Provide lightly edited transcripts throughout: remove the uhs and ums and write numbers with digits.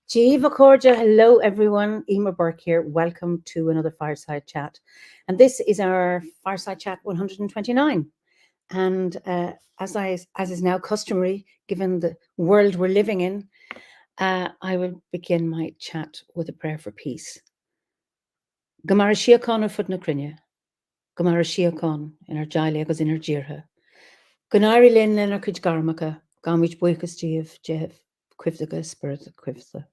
Jiva Cordia, hello everyone. Eimear Burke here. Welcome to another Fireside Chat. And this is our Fireside Chat 129. And as is now customary, given the world we're living in, I will begin my chat with a prayer for peace. Gamara Shiakon or Futna Krinya. Gamara Shiakon in our Jailia goes in our Jirha. Gunari Lin Len or Kijgarmaka, Gamich Buikas Jev, Quivdaga, Spirit of Quivda.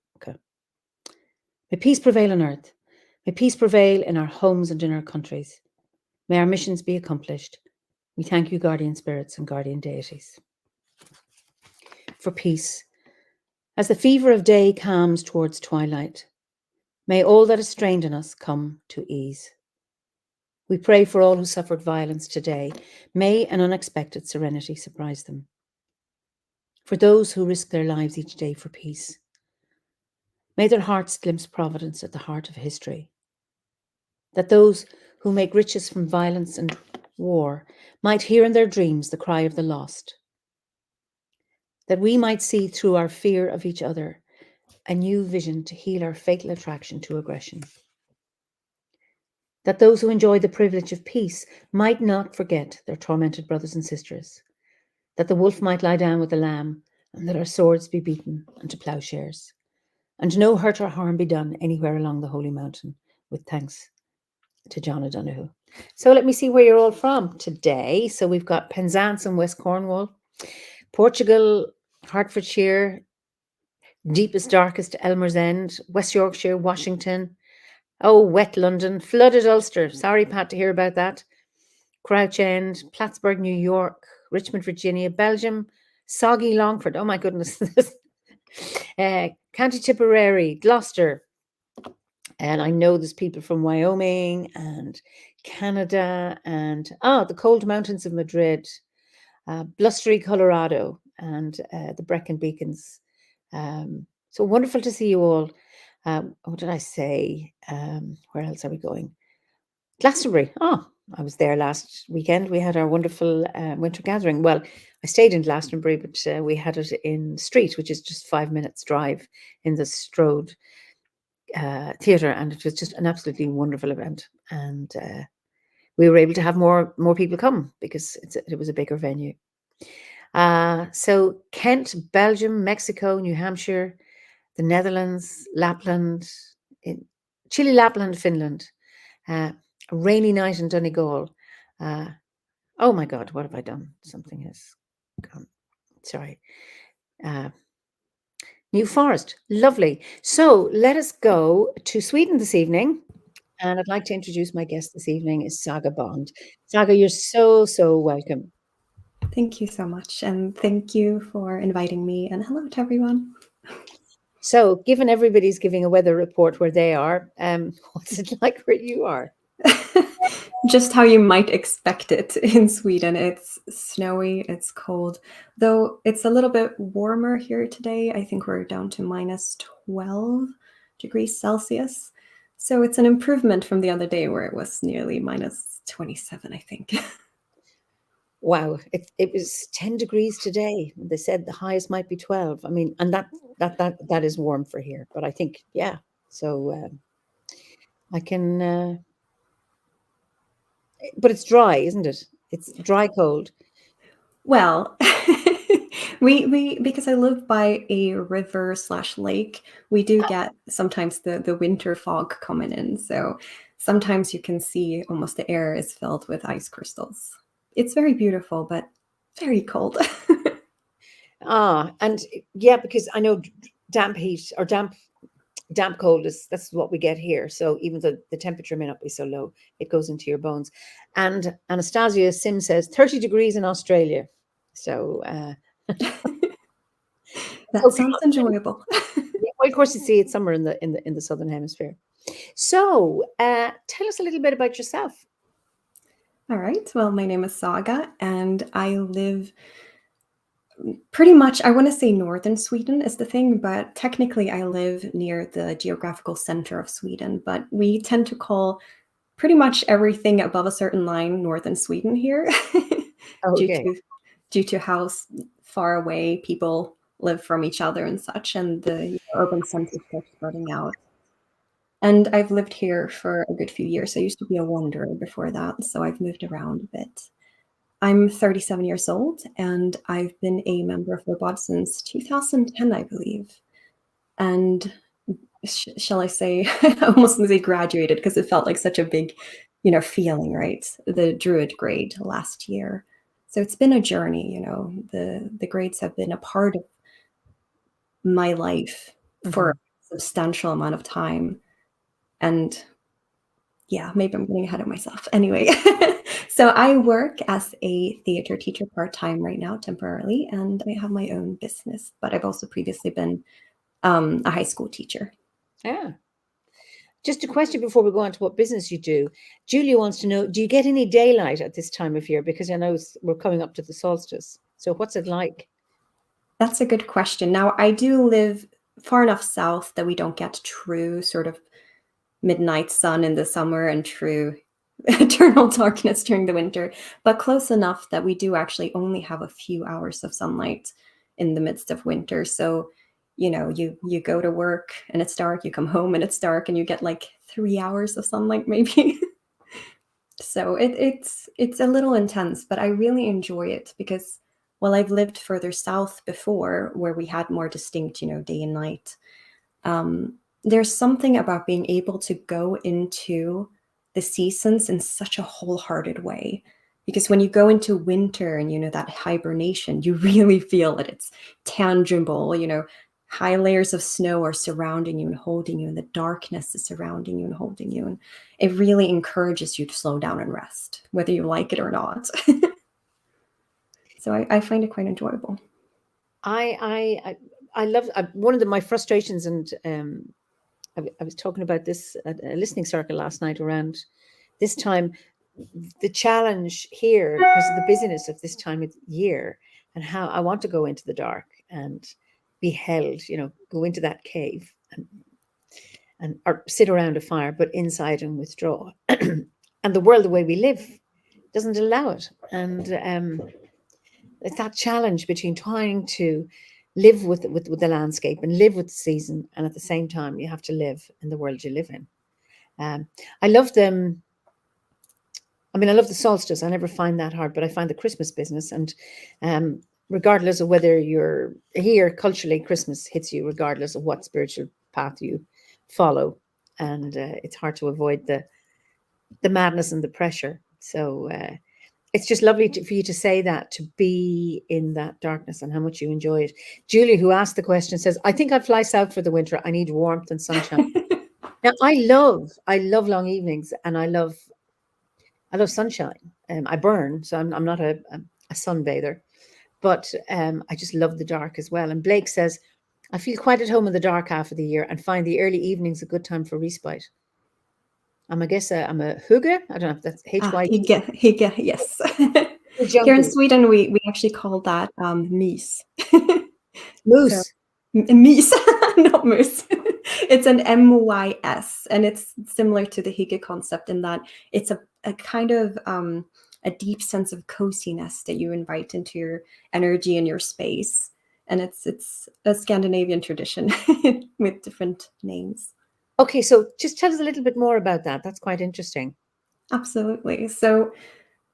May peace prevail on earth. May peace prevail in our homes and in our countries. May our missions be accomplished. We thank you, guardian spirits and guardian deities. For peace. As the fever of day calms towards twilight, may all that is strained in us come to ease. We pray for all who suffered violence today. May an unexpected serenity surprise them. For those who risk their lives each day for peace, may their hearts glimpse providence at the heart of history. That those who make riches from violence and war might hear in their dreams the cry of the lost. That we might see through our fear of each other a new vision to heal our fatal attraction to aggression. That those who enjoy the privilege of peace might not forget their tormented brothers and sisters. That the wolf might lie down with the lamb, and that our swords be beaten into plowshares, and no hurt or harm be done anywhere along the holy mountain, with thanks to John O'Donoghue. So let me see where you're all from today. So we've got Penzance and West Cornwall, Portugal, Hertfordshire, deepest, darkest Elmer's End, West Yorkshire, Washington, wet London, flooded Ulster. Sorry, Pat, to hear about that. Crouch End, Plattsburgh, New York, Richmond, Virginia, Belgium, soggy Longford. Oh my goodness. County Tipperary, Gloucester. And I know there's people from Wyoming and Canada and the cold mountains of Madrid, blustery Colorado, and the Brecon Beacons. So wonderful to see you all. What did I say? Where else are we going? Glastonbury. I was there last weekend. We had our wonderful winter gathering. Well, I stayed in Glastonbury, but we had it in Street, which is just 5 minutes drive in the Strode theatre, and it was just an absolutely wonderful event. And we were able to have more people come because it was a bigger venue. So Kent, Belgium, Mexico, New Hampshire, the Netherlands, Lapland, Chile, Lapland, Finland. A rainy night in Donegal. Oh my God, what have I done? Something has gone. Sorry. New Forest, lovely. So let us go to Sweden this evening. And I'd like to introduce my guest this evening is Saga Bond. Saga, you're so welcome. Thank you so much. And thank you for inviting me. And hello to everyone. So given everybody's giving a weather report where they are, what's it like where you are? Just how you might expect it in Sweden. It's snowy, it's cold, though it's a little bit warmer here today. I think we're down to minus 12 degrees Celsius. So it's an improvement from the other day where it was nearly minus 27, I think. Wow, it was 10 degrees today. They said the highest might be 12. I mean, and that is warm for here. But I think, yeah. So I can. But it's dry, isn't it? It's dry cold. Well, we because I live by a river/lake, we do get sometimes the winter fog coming in. So sometimes you can see almost the air is filled with ice crystals. It's very beautiful, but very cold. And yeah, because I know damp heat or damp cold that's what we get here. So even though the temperature may not be so low, it goes into your bones. And Anastasia Sim says 30 degrees in Australia. So that sounds enjoyable. Yeah, well, of course, you see it's summer in the southern hemisphere. So tell us a little bit about yourself. All right. Well, my name is Saga, and I live pretty much, I want to say northern Sweden is the thing, but technically I live near the geographical center of Sweden. But we tend to call pretty much everything above a certain line northern Sweden here, due Okay. to due to how far away people live from each other and such, and the urban centers are spreading out. And I've lived here for a good few years. I used to be a wanderer before that, so I've moved around a bit. I'm 37 years old, and I've been a member of Robot since 2010, I believe. And shall I say, I almost want to say graduated because it felt like such a big, feeling, right? The Druid grade last year. So it's been a journey, the grades have been a part of my life for a Mhm. substantial amount of time. And yeah, maybe I'm getting ahead of myself. Anyway, so I work as a theater teacher part-time right now, temporarily, and I have my own business, but I've also previously been a high school teacher. Yeah. Just a question before we go on to what business you do. Julia wants to know, do you get any daylight at this time of year? Because I know we're coming up to the solstice. So what's it like? That's a good question. Now, I do live far enough south that we don't get true sort of midnight sun in the summer and true eternal darkness during the winter, but close enough that we do actually only have a few hours of sunlight in the midst of winter. So, you go to work and it's dark, you come home and it's dark, and you get like 3 hours of sunlight maybe. So it's a little intense, but I really enjoy it because, well, I've lived further south before where we had more distinct, day and night. There's something about being able to go into the seasons in such a wholehearted way. Because when you go into winter and, that hibernation, you really feel it. It's tangible, high layers of snow are surrounding you and holding you, and the darkness is surrounding you and holding you. And it really encourages you to slow down and rest, whether you like it or not. So I find it quite enjoyable. I love one of my frustrations, and I was talking about this at a listening circle last night around this time. The challenge here, because of the busyness of this time of year, and how I want to go into the dark and be held, go into that cave and or sit around a fire, but inside and withdraw. And the world, the way we live, doesn't allow it. And it's that challenge between trying to live with the landscape and live with the season, and at the same time, you have to live in the world you live in. I love them. I mean, I love the solstice. I never find that hard, but I find the Christmas business, and regardless of whether you're here culturally, Christmas hits you regardless of what spiritual path you follow, and it's hard to avoid the madness and the pressure. So it's just lovely for you to say that, to be in that darkness and how much you enjoy it. Julie, who asked the question, says, "I think I'd fly south for the winter. I need warmth and sunshine." Now, I love long evenings, and I love sunshine. I burn, so I'm not a sunbather, but I just love the dark as well. And Blake says, "I feel quite at home in the dark half of the year and find the early evenings a good time for respite." I'm a hygge. I don't know if that's Ah, HY. hygge, yes. Here in Junkie. Sweden, we actually call that mys. So Moose. mys, not moose. It's an MYS, and it's similar to the hygge concept in that it's a kind of a deep sense of coziness that you invite into your energy and your space. And it's a Scandinavian tradition with different names. Okay, so just tell us a little bit more about that. That's quite interesting. Absolutely. So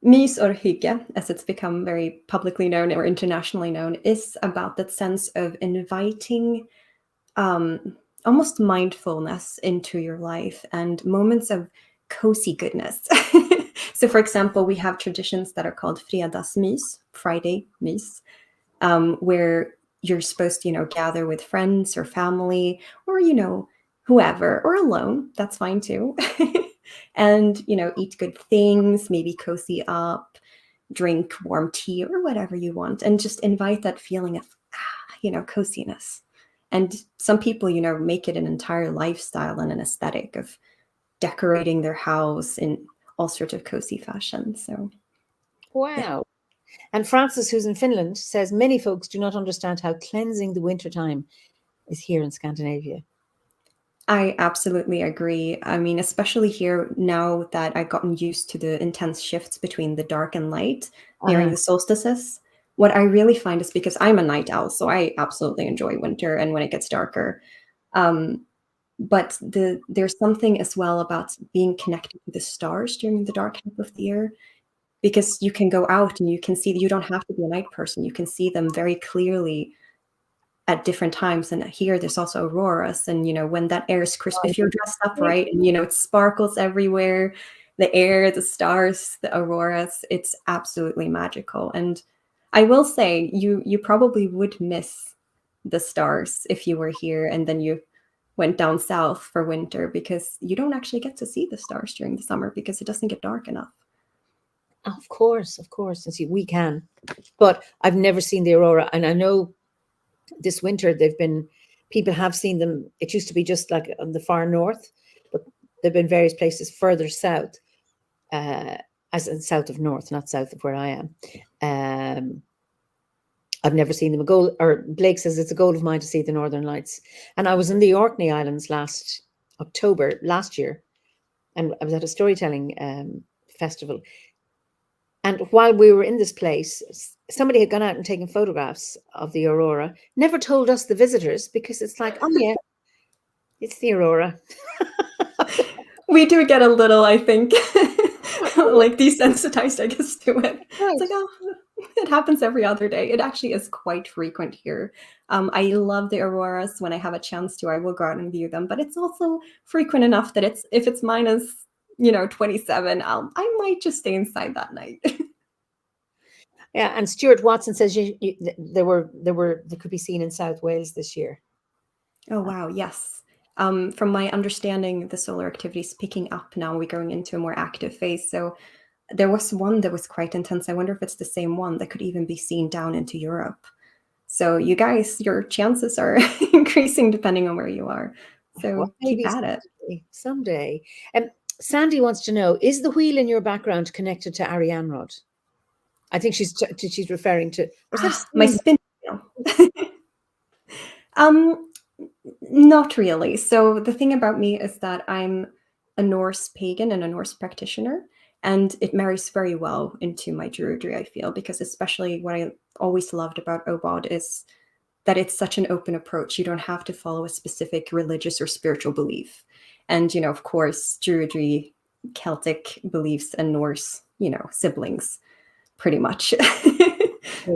mys or hygge, as it's become very publicly known or internationally known, is about that sense of inviting almost mindfulness into your life and moments of cozy goodness. So, for example, we have traditions that are called fredagsmys, Friday mys, where you're supposed to, gather with friends or family or, whoever, or alone. That's fine too. And, eat good things, maybe cozy up, drink warm tea or whatever you want, and just invite that feeling of, coziness. And some people, make it an entire lifestyle and an aesthetic of decorating their house in all sorts of cozy fashion. So Wow. yeah. And Francis, who's in Finland, says many folks do not understand how cleansing the wintertime is here in Scandinavia. I absolutely agree. I mean, especially here now that I've gotten used to the intense shifts between the dark and light nearing the solstices. What I really find is, because I'm a night owl, so I absolutely enjoy winter and when it gets darker. But there's something as well about being connected to the stars during the dark half of the year, because you can go out and you can see, you don't have to be a night person. You can see them very clearly at different times. And here there's also auroras, and when that air is crisp, if you're dressed up right, and it sparkles everywhere, the air, the stars, the auroras, it's absolutely magical. And I will say, you probably would miss the stars if you were here and then you went down south for winter, because you don't actually get to see the stars during the summer because it doesn't get dark enough. Of course. And see, we can, but I've never seen the aurora. And I know this winter people have seen them. It used to be just like on the far north, but there've been various places further south, as in south of north, not south of where I am. I've never seen them. Blake says it's a goal of mine to see the Northern Lights. And I was in the Orkney Islands last year, and I was at a storytelling festival. And while we were in this place, somebody had gone out and taken photographs of the aurora, never told us, the visitors, because it's like, oh yeah, it's the aurora. We do get a little, I think, like desensitized, I guess, to it. Right. It's like, oh, it happens every other day. It actually is quite frequent here. I love the auroras. When I have a chance to, I will go out and view them. But it's also frequent enough that if it's minus 27, I might just stay inside that night. Yeah, and Stuart Watson says they could be seen in South Wales this year. Oh wow, yes. From my understanding, the solar activity is picking up now. We're going into a more active phase. So there was one that was quite intense. I wonder if it's the same one that could even be seen down into Europe. So you guys, your chances are increasing depending on where you are. So well, keep at it. Someday. Sandy wants to know, is the wheel in your background connected to Ariane Rod? I think she's referring to my spin wheel. Not really. So the thing about me is that I'm a Norse pagan and a Norse practitioner, and it marries very well into my Druidry, I feel, because especially what I always loved about Obod is that it's such an open approach. You don't have to follow a specific religious or spiritual belief. And, of course, Druidry, Celtic beliefs, and Norse, siblings, pretty much.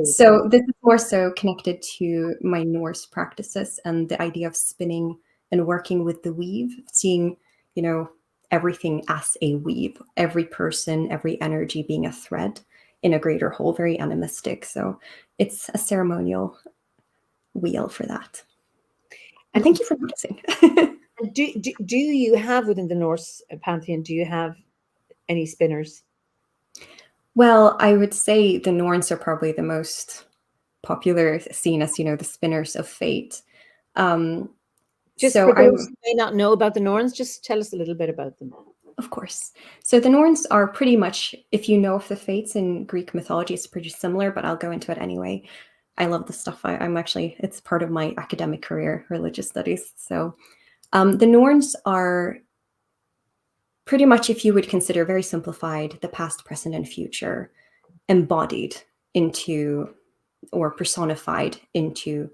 So this is more so connected to my Norse practices and the idea of spinning and working with the weave, seeing, everything as a weave, every person, every energy being a thread in a greater whole, very animistic. So it's a ceremonial wheel for that. And thank you for noticing. Do you have, within the Norse pantheon, do you have any spinners? Well, I would say the Norns are probably the most popular, seen as, the spinners of fate. Just so for those who may not know about the Norns, just tell us a little bit about them. Of course. So the Norns are pretty much, if you know of the fates in Greek mythology, it's pretty similar, but I'll go into it anyway. I love this stuff. It's part of my academic career, religious studies. So the Norns are pretty much, if you would consider very simplified, the past, present, and future embodied into or personified into,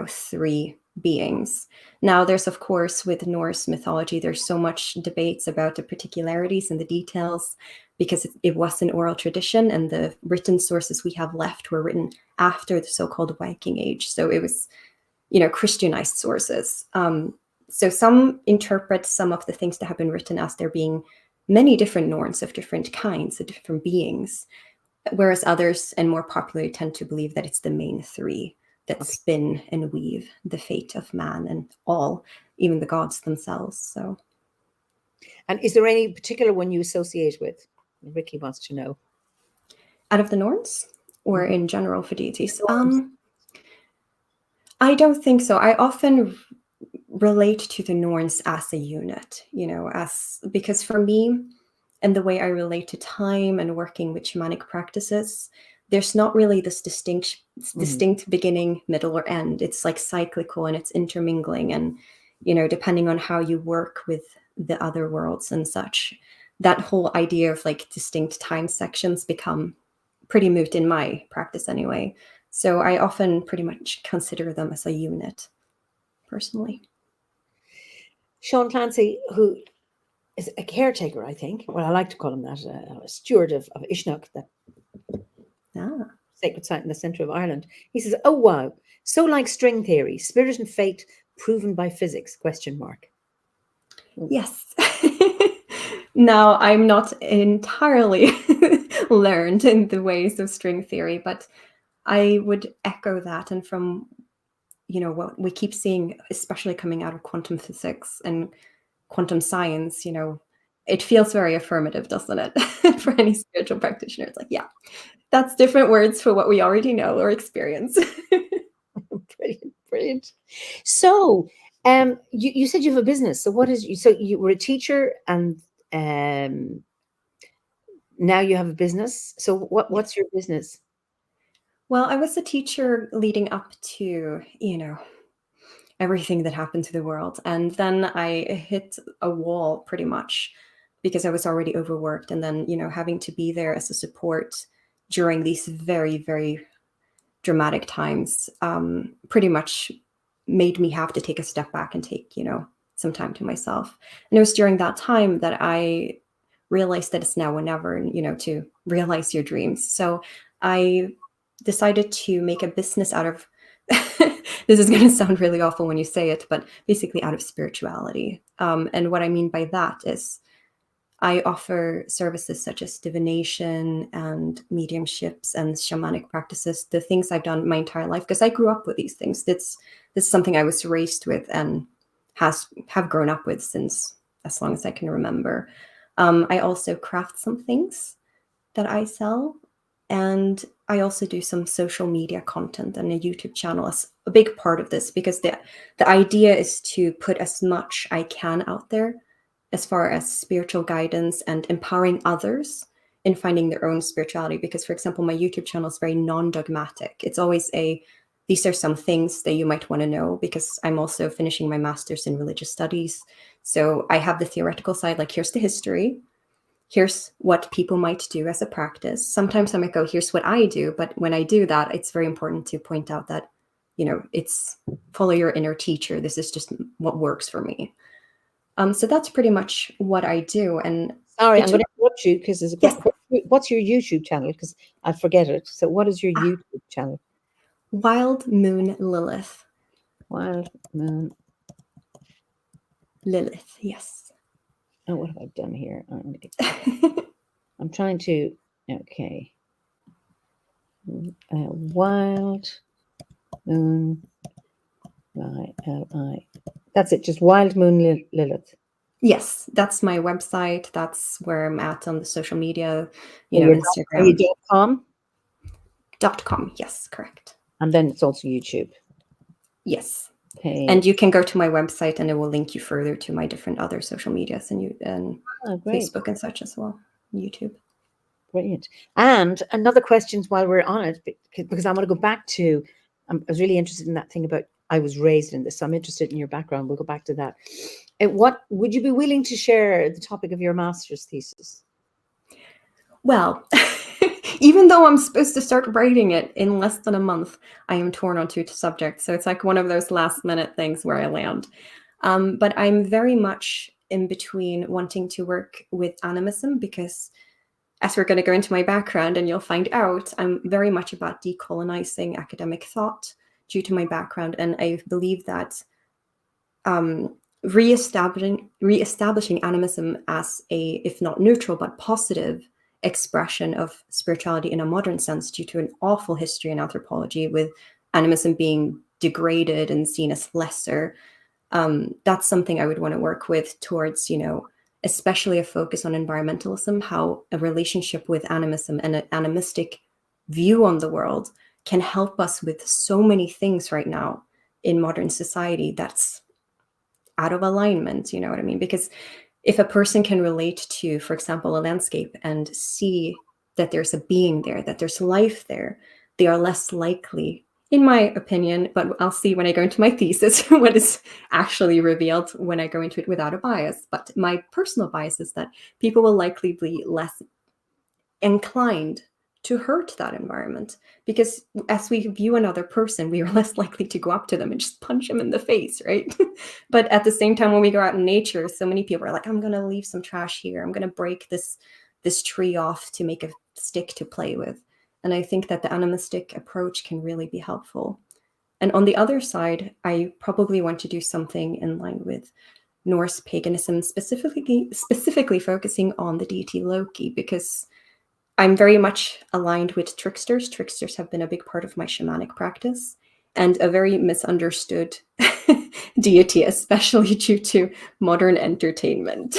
three beings. Now, there's, of course, with Norse mythology, there's so much debates about the particularities and the details, because it was an oral tradition, and the written sources we have left were written after the so-called Viking Age. So it was, Christianized sources. So some interpret some of the things that have been written as there being many different Norns of different kinds, of different beings, whereas others, and more popularly, tend to believe that it's the main three that spin and weave the fate of man and all, even the gods themselves. So, and is there any particular one you associate with? Ricky wants to know. Out of the Norns, or in general for deities? I don't think so. I often relate to the Norns as a unit, because for me, and the way I relate to time and working with shamanic practices, there's not really this distinct beginning, middle, or end. It's like cyclical and it's intermingling. And, depending on how you work with the other worlds and such, that whole idea of like distinct time sections become pretty moot in my practice anyway. So I often pretty much consider them as a unit, personally. Sean Clancy, who is a caretaker, I think. Well, I like to call him that, a steward of Ishnok, that sacred site in the centre of Ireland. He says, "Oh wow, so like string theory, spirit and fate proven by physics?" ? Yes. Now, I'm not entirely learned in the ways of string theory, but I would echo that. And from, what we keep seeing, especially coming out of quantum physics and quantum science, it feels very affirmative, doesn't it? For any spiritual practitioner, it's like, yeah, that's different words for what we already know or experience. Brilliant. So, you said you have a business. So so you were a teacher and now you have a business. So what's your business? Well, I was a teacher leading up to, everything that happened to the world. And then I hit a wall pretty much because I was already overworked. And then, having to be there as a support during these very, very dramatic times pretty much made me have to take a step back and take, some time to myself. And it was during that time that I realized that it's now or never, to realize your dreams. So I decided to make a business out of this is going to sound really awful when you say it, but basically out of spirituality. And what I mean by that is I offer services such as divination and mediumships and shamanic practices, the things I've done my entire life, because I grew up with these things. This is something I was raised with and have grown up with since as long as I can remember. I also craft some things that I sell. And I also do some social media content, and a YouTube channel is a big part of this, because the idea is to put as much I can out there as far as spiritual guidance and empowering others in finding their own spirituality. Because, for example, my YouTube channel is very non-dogmatic. It's always these are some things that you might want to know, because I'm also finishing my master's in religious studies. So I have the theoretical side, like here's the history. Here's what people might do as a practice. Sometimes I might go, here's what I do. But when I do that, it's very important to point out that, it's follow your inner teacher. This is just what works for me. So that's pretty much what I do. And sorry, I'm going to interrupt you because there's a yes. What's your YouTube channel? Because I forget it. So what is your YouTube channel? Wild Moon Lilith. Wild Moon Lilith, yes. Oh, what have I done here? I'm trying to, okay. Wild Moon, Li. That's it, just Wild Moon Lilith. Yes, that's my website. That's where I'm at on the social media, Instagram. .com? .com, yes, correct. And then it's also YouTube. Yes. Okay. And you can go to my website and it will link you further to my different other social medias and Facebook and such as well, YouTube. Brilliant. And another question while we're on it, because I want to go back to, I was really interested in that thing about I was raised in this. So I'm interested in your background. We'll go back to that. What would you be willing to share the topic of your master's thesis? Well, even though I'm supposed to start writing it in less than a month, I am torn on two subjects. So it's like one of those last minute things where I land. But I'm very much in between wanting to work with animism, because as we're going to go into my background and you'll find out, I'm very much about decolonizing academic thought due to my background. And I believe that reestablishing animism as a, if not neutral, but positive expression of spirituality in a modern sense, due to an awful history in anthropology with animism being degraded and seen as lesser. That's something I would want to work with towards, especially a focus on environmentalism, how a relationship with animism and an animistic view on the world can help us with so many things right now in modern society that's out of alignment, you know what I mean? Because if a person can relate to, for example, a landscape and see that there's a being there, that there's life there, they are less likely, in my opinion, but I'll see when I go into my thesis what is actually revealed when I go into it without a bias. But my personal bias is that people will likely be less inclined to hurt that environment, because as we view another person, we are less likely to go up to them and just punch them in the face, right? But at the same time, when we go out in nature, so many people are like, I'm going to leave some trash here, I'm going to break this tree off to make a stick to play with. And I think that the animistic approach can really be helpful. And on the other side, I probably want to do something in line with Norse paganism, specifically focusing on the deity Loki, because I'm very much aligned with tricksters. Tricksters have been a big part of my shamanic practice, and a very misunderstood deity, especially due to modern entertainment.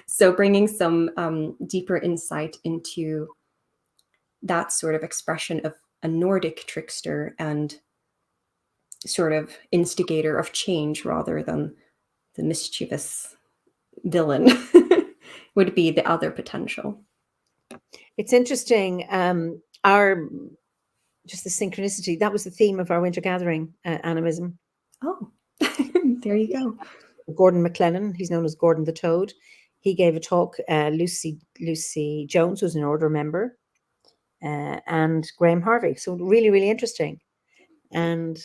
So bringing some deeper insight into that sort of expression of a Nordic trickster and sort of instigator of change rather than the mischievous villain would be the other potential. It's interesting. Just the synchronicity, that was the theme of our winter gathering, animism. Oh, there you go. Gordon McLennan, he's known as Gordon the Toad. He gave a talk. Lucy Jones was an order member, and Graham Harvey. So really, really interesting. And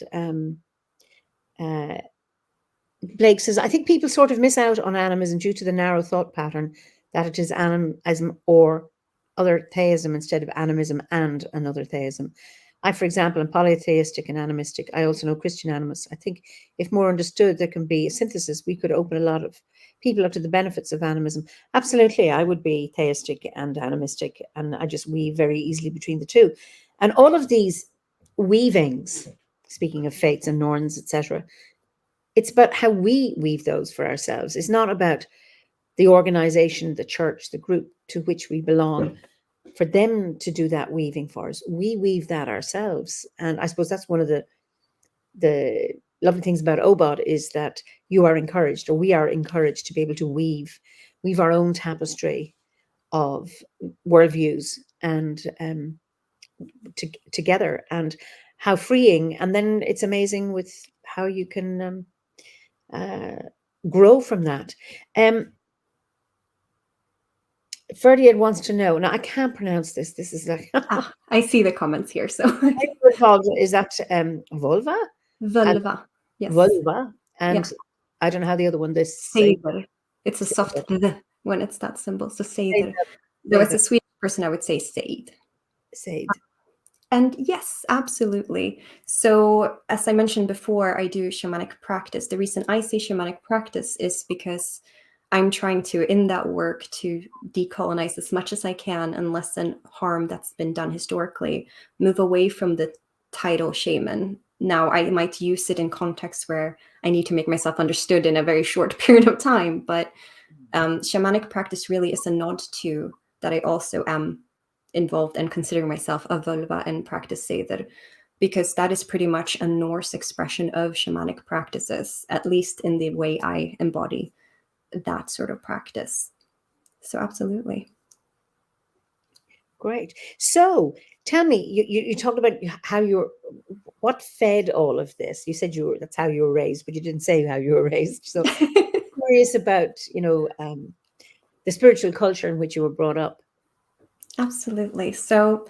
Blake says, I think people sort of miss out on animism due to the narrow thought pattern that it is animism or other theism instead of animism and another theism. I, for example, am polytheistic and animistic. I also know Christian animists. I think if more understood, there can be a synthesis. We could open a lot of people up to the benefits of animism. Absolutely, I would be theistic and animistic, and I just weave very easily between the two. And all of these weavings, speaking of fates and norns, etc., it's about how we weave those for ourselves. It's not about the organization, the church, the group to which we belong, for them to do that weaving for us. We weave that ourselves. And I suppose that's one of the lovely things about OBOD is that you are encouraged, or we are encouraged, to be able to weave our own tapestry of worldviews and together, and how freeing. And then it's amazing with how you can grow from that. Ferdiad wants to know. Now I can't pronounce this. This is like I see the comments here. So is that vulva? Vulva. Yes. Vulva. And yeah. I don't know how the other one. This Seider. It's a soft when it's that symbol. So Seider. Though as a Swedish person, I would say Seid. Seid. And yes, absolutely. So as I mentioned before, I do shamanic practice. The reason I say shamanic practice is because I'm trying to, in that work, to decolonize as much as I can and lessen harm that's been done historically, move away from the title shaman. Now, I might use it in contexts where I need to make myself understood in a very short period of time, but shamanic practice really is a nod to that I also am involved and considering myself a vulva and practice Seder, because that is pretty much a Norse expression of shamanic practices, at least in the way I embody that sort of practice. So absolutely. Great. So tell me, you talked about how what fed all of this. You said that's how you were raised, but you didn't say how you were raised. So curious about, the spiritual culture in which you were brought up. Absolutely. So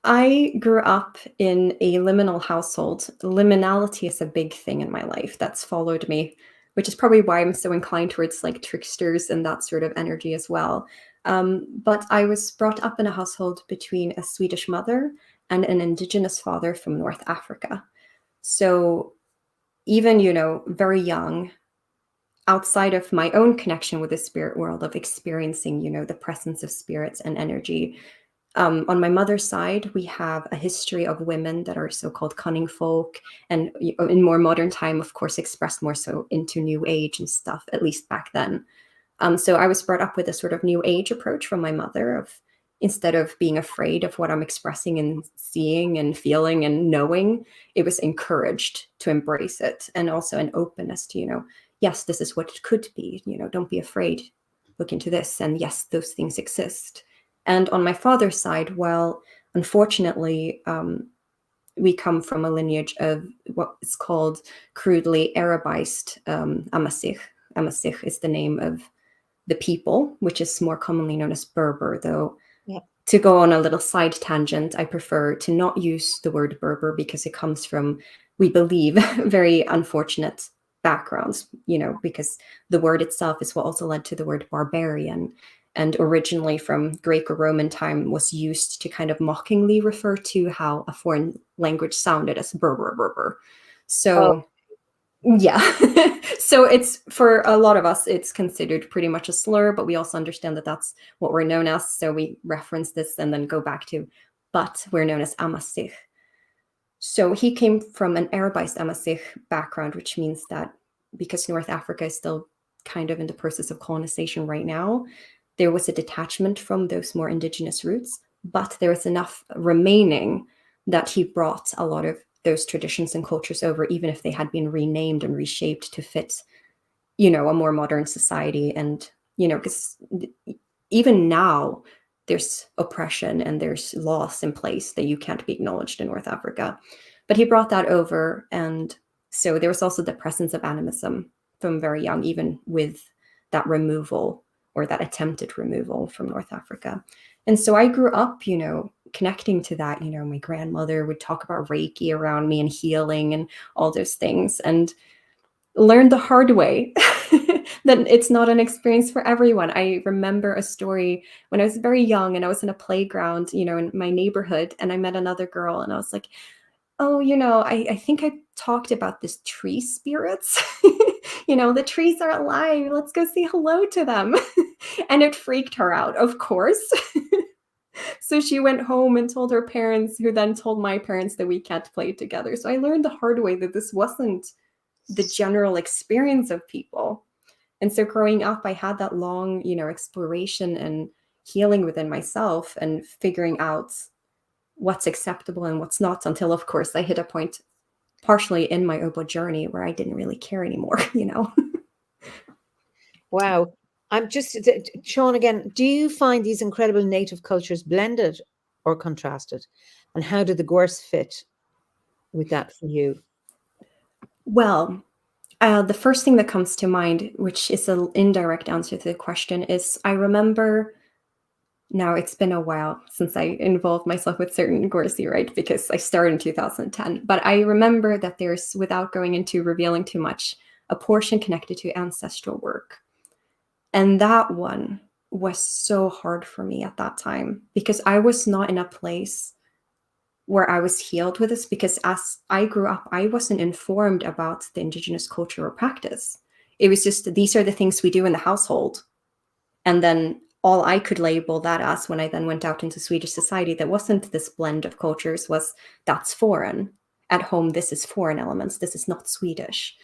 I grew up in a liminal household. Liminality is a big thing in my life that's followed me, which is probably why I'm so inclined towards like tricksters and that sort of energy as well. But I was brought up in a household between a Swedish mother and an indigenous father from North Africa. So even, very young, outside of my own connection with the spirit world of experiencing, the presence of spirits and energy, on my mother's side, we have a history of women that are so-called cunning folk, and in more modern time, of course, expressed more so into New Age and stuff, at least back then. So I was brought up with a sort of New Age approach from my mother of, instead of being afraid of what I'm expressing and seeing and feeling and knowing, it was encouraged to embrace it, and also an openness to, yes, this is what it could be, don't be afraid. look into this. And yes, those things exist. And on my father's side, well, unfortunately, we come from a lineage of what is called crudely Arabized Amasih. Amasih is the name of the people, which is more commonly known as Berber, though. Yeah. To go on a little side tangent, I prefer to not use the word Berber because it comes from, we believe, very unfortunate backgrounds, because the word itself is what also led to the word barbarian, and originally from Greco-Roman time was used to kind of mockingly refer to how a foreign language sounded as Berber. So yeah. So it's, for a lot of us, it's considered pretty much a slur, but we also understand that that's what we're known as. So we reference this and then go back to, but we're known as Amasih. So he came from an Arabized Amasih background, which means that because North Africa is still kind of in the process of colonization right now, there was a detachment from those more indigenous roots, but there was enough remaining that he brought a lot of those traditions and cultures over, even if they had been renamed and reshaped to fit, a more modern society. And, because even now there's oppression and there's laws in place that you can't be acknowledged in North Africa. But he brought that over. And so there was also the presence of animism from very young, even with that removal or that attempted removal from North Africa. And so I grew up, connecting to that. My grandmother would talk about Reiki around me and healing and all those things, and learned the hard way that it's not an experience for everyone. I remember a story when I was very young and I was in a playground, in my neighborhood, and I met another girl and I was like, oh, I think I talked about this tree spirits. The trees are alive. Let's go say hello to them. And it freaked her out, of course. So she went home and told her parents, who then told my parents that we can't play together. So I learned the hard way that this wasn't the general experience of people. And so growing up, I had that long, exploration and healing within myself and figuring out what's acceptable and what's not, until, of course, I hit a point partially in my Obo journey where I didn't really care anymore, Wow. I'm just, Sean, again, do you find these incredible native cultures blended or contrasted? And how did the gorse fit with that for you? Well, the first thing that comes to mind, which is an indirect answer to the question, is I remember, now it's been a while since I involved myself with certain Gorsi, right? Because I started in 2010. But I remember that there's, without going into revealing too much, a portion connected to ancestral work. And that one was so hard for me at that time because I was not in a place where I was healed with this, because as I grew up, I wasn't informed about the indigenous culture or practice. It was just, these are the things we do in the household. And then all I could label that as, when I then went out into Swedish society that wasn't this blend of cultures, was that's foreign. At home, this is foreign elements. This is not Swedish.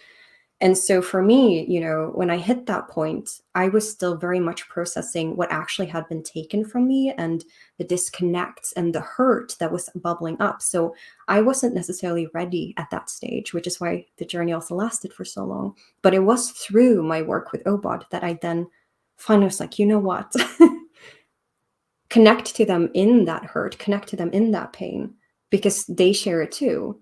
And so for me, when I hit that point, I was still very much processing what actually had been taken from me and the disconnects and the hurt that was bubbling up. So I wasn't necessarily ready at that stage, which is why the journey also lasted for so long. But it was through my work with OBOD that I then finally was like, you know what? Connect to them in that hurt, connect to them in that pain, because they share it too.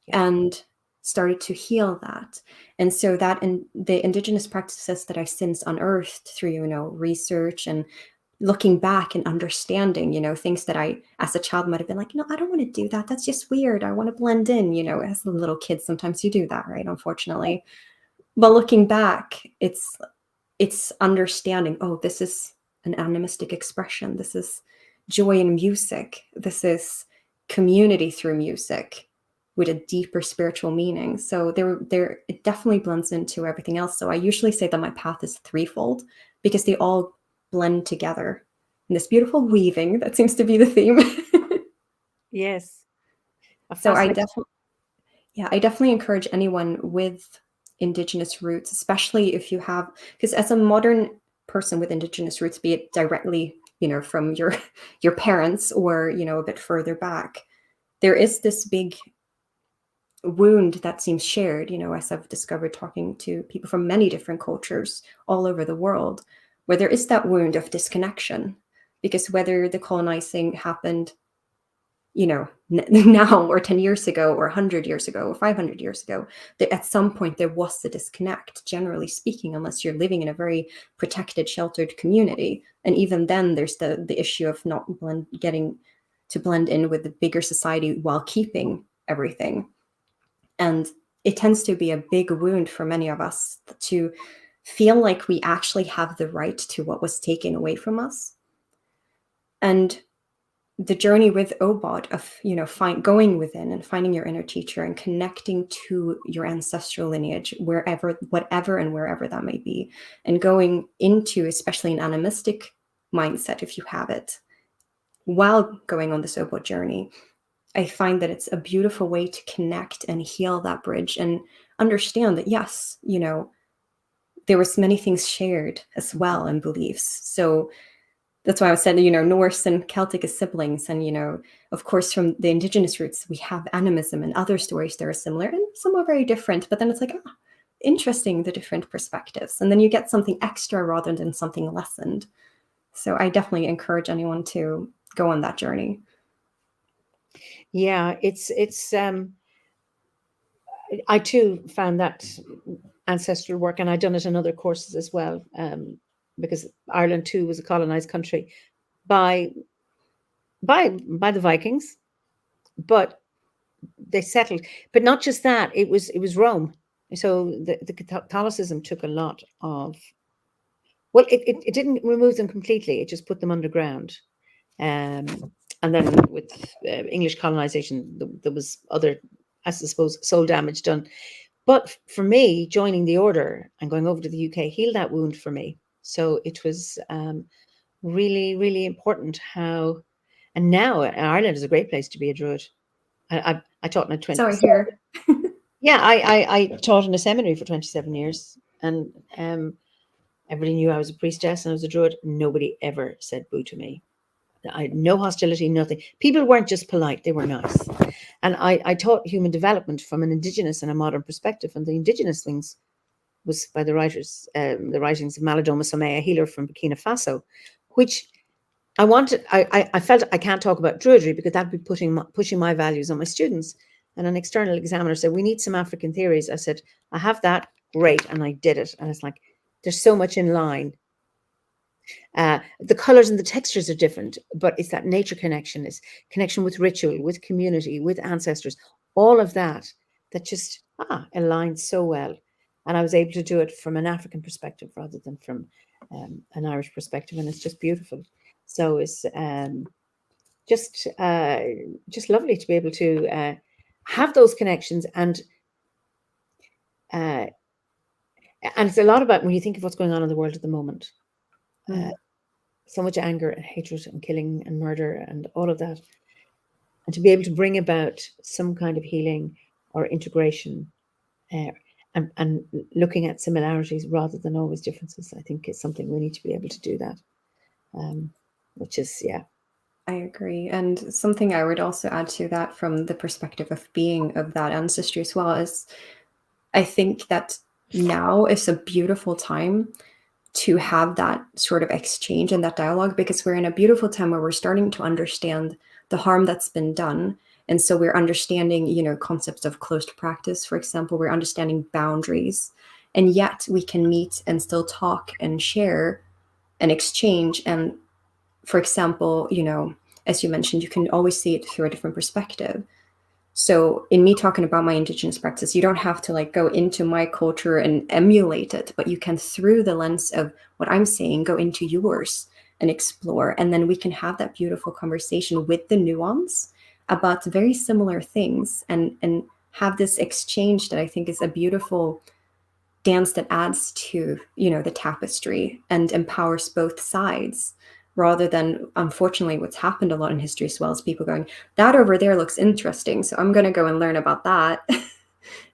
Yeah. And started to heal that. And so that, in the indigenous practices that I've since unearthed through, research and looking back and understanding, things that I, as a child, might have been like, I don't want to do that. That's just weird. I want to blend in, as a little kid, sometimes you do that, right? Unfortunately. But looking back, it's understanding, oh, this is an animistic expression. This is joy in music. This is community through music with a deeper spiritual meaning. So it definitely blends into everything else. So I usually say that my path is threefold because they all blend together in this beautiful weaving that seems to be the theme. Yes. So I definitely encourage anyone with indigenous roots, especially if you have, because as a modern person with indigenous roots, be it directly, from your parents or, a bit further back, there is this big wound that seems shared, as I've discovered talking to people from many different cultures all over the world. where there is that wound of disconnection, because whether the colonizing happened, now or 10 years ago or 100 years ago or 500 years ago, that at some point there was a disconnect, generally speaking, unless you're living in a very protected, sheltered community. And even then there's the issue of not getting to blend in with the bigger society while keeping everything. And it tends to be a big wound for many of us to feel like we actually have the right to what was taken away from us. And the journey with Obod of, going within and finding your inner teacher and connecting to your ancestral lineage, whatever and wherever that may be, and going into, especially an animistic mindset, if you have it, while going on this Obod journey, I find that it's a beautiful way to connect and heal that bridge and understand that, yes, there was many things shared as well and beliefs. So that's why I said, Norse and Celtic as siblings. And, of course, from the indigenous roots, we have animism and other stories that are similar and some are very different. But then it's like, interesting, the different perspectives. And then you get something extra rather than something lessened. So I definitely encourage anyone to go on that journey. Yeah, it's I too found that ancestral work, and I'd done it in other courses as well, because Ireland too was a colonized country by the Vikings, but they settled. But not just that; it was Rome. So the Catholicism took a lot of. Well, it didn't remove them completely; it just put them underground. And then with English colonization, there was other, I suppose, soul damage done. But for me, joining the order and going over to the UK healed that wound for me. So it was really, really important how, and now Ireland is a great place to be a Druid. I taught in a 20. So I hear. Yeah, I taught in a seminary for 27 years, and everybody knew I was a priestess and I was a Druid. Nobody ever said boo to me. I had no hostility, nothing. People weren't just polite, they were nice. And I taught human development from an indigenous and a modern perspective. And the indigenous things was by the writings of Malidoma Somé, a healer from Burkina Faso, which I felt I can't talk about Druidry because that'd be pushing my values on my students. And an external examiner said, we need some African theories. I said, I have that, great. And I did it. And it's like, there's so much in line. The colors and the textures are different, but it's that nature connection, is connection with ritual, with community, with ancestors, all of that just aligns so well. And I was able to do it from an African perspective rather than from an Irish perspective, and it's just beautiful. So it's just lovely to be able to have those connections, and it's a lot about when you think of what's going on in the world at the moment. So much anger and hatred and killing and murder and all of that. And to be able to bring about some kind of healing or integration and looking at similarities rather than always differences, I think is something we need to be able to do that. Which is, yeah. I agree. And something I would also add to that from the perspective of being of that ancestry as well is, I think that now is a beautiful time to have that sort of exchange and that dialogue, because we're in a beautiful time where we're starting to understand the harm that's been done. And so we're understanding, concepts of closed practice, for example, we're understanding boundaries, and yet we can meet and still talk and share and exchange. And for example, as you mentioned, you can always see it through a different perspective. So in me talking about my indigenous practice, you don't have to go into my culture and emulate it, but you can, through the lens of what I'm saying, go into yours and explore. And then we can have that beautiful conversation with the nuance about very similar things and have this exchange that I think is a beautiful dance that adds to, the tapestry and empowers both sides. Rather than, unfortunately, what's happened a lot in history as well is people going, that over there looks interesting, so I'm going to go and learn about that.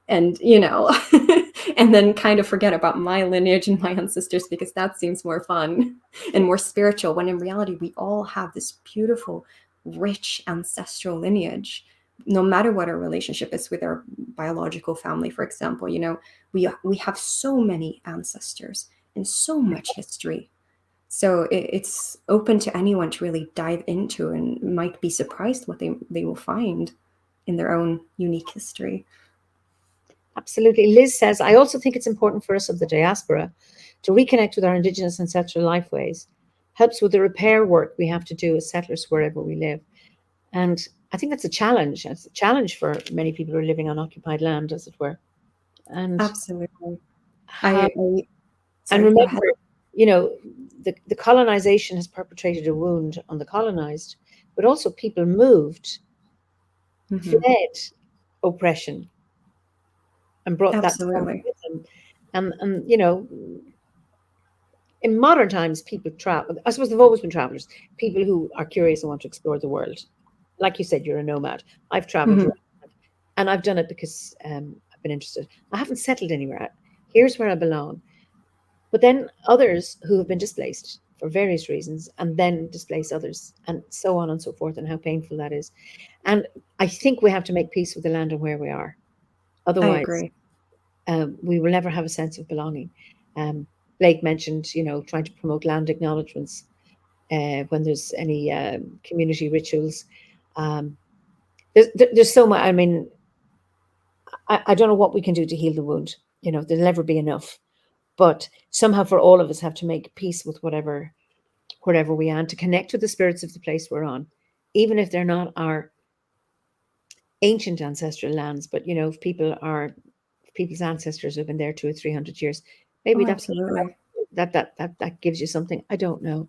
And, and then kind of forget about my lineage and my ancestors because that seems more fun and more spiritual, when in reality, we all have this beautiful, rich ancestral lineage. No matter what our relationship is with our biological family, for example, we have so many ancestors and so much history. So it's open to anyone to really dive into, and might be surprised what they will find in their own unique history. Absolutely. Liz says, I also think it's important for us of the diaspora to reconnect with our Indigenous ancestral lifeways. Helps with the repair work we have to do as settlers wherever we live. And I think that's a challenge. It's a challenge for many people who are living on occupied land, as it were. And Absolutely. um, I and sorry, go ahead. remember, the colonization has perpetrated a wound on the colonized, but also people moved, Hmm. fled oppression, and brought that trauma Absolutely. with them. And in modern times, people travel. I suppose they've always been travelers, people who are curious and want to explore the world. Like you said, you're a nomad. I've traveled Hmm. around, and I've done it because I've been interested. I haven't settled anywhere. Here's where I belong. But then others who have been displaced for various reasons and then displace others, and so on and so forth, and how painful that is. And I think we have to make peace with the land and where we are. I Otherwise, agree. we will never have a sense of belonging. Um, Blake mentioned, trying to promote land acknowledgements when there's any community rituals. Um, there's so much. I mean, I don't know what we can do to heal the wound. There'll never be enough. But somehow, for all of us, have to make peace with wherever we are, and to connect with the spirits of the place we're on, even if they're not our ancient ancestral lands. But if people's ancestors have been there 200 or 300 years, maybe Oh, that's absolutely. that gives you something. I don't know.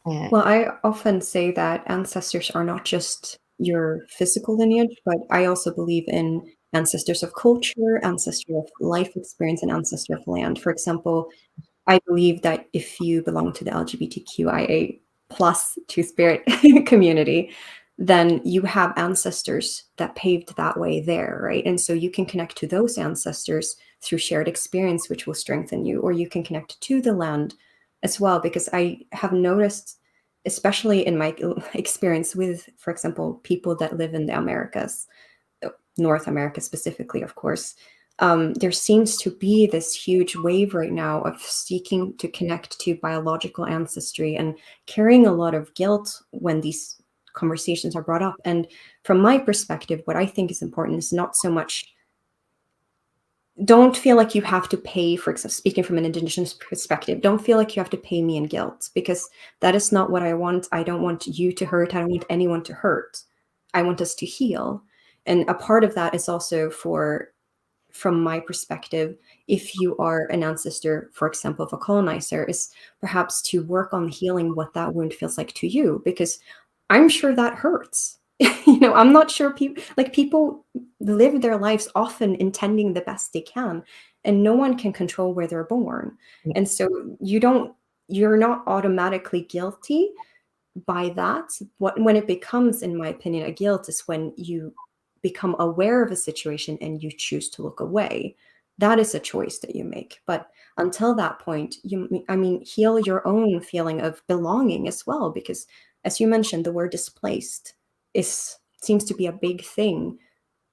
Well, I often say that ancestors are not just your physical lineage, but I also believe in ancestors of culture, ancestor of life experience, and ancestor of land. For example, I believe that if you belong to the LGBTQIA plus two spirit community, then you have ancestors that paved that way there, right? And so you can connect to those ancestors through shared experience, which will strengthen you, or you can connect to the land as well. Because I have noticed, especially in my experience with, for example, people that live in the Americas, North America specifically, of course, there seems to be this huge wave right now of seeking to connect to biological ancestry and carrying a lot of guilt when these conversations are brought up. And from my perspective, what I think is important is not so much, don't feel like you have to pay, for example, speaking from an Indigenous perspective, don't feel like you have to pay me in guilt, because that is not what I want. I don't want you to hurt. I don't want anyone to hurt. I want us to heal. And a part of that is also, from my perspective, if you are an ancestor, for example, of a colonizer, is perhaps to work on healing what that wound feels like to you, because I'm sure that hurts. I'm not sure people live their lives often intending the best they can, and no one can control where they're born. And so you're not automatically guilty by that. When it becomes, in my opinion, a guilt is when you become aware of a situation and you choose to look away. That is a choice that you make. But until that point, heal your own feeling of belonging as well, because as you mentioned, the word displaced seems to be a big thing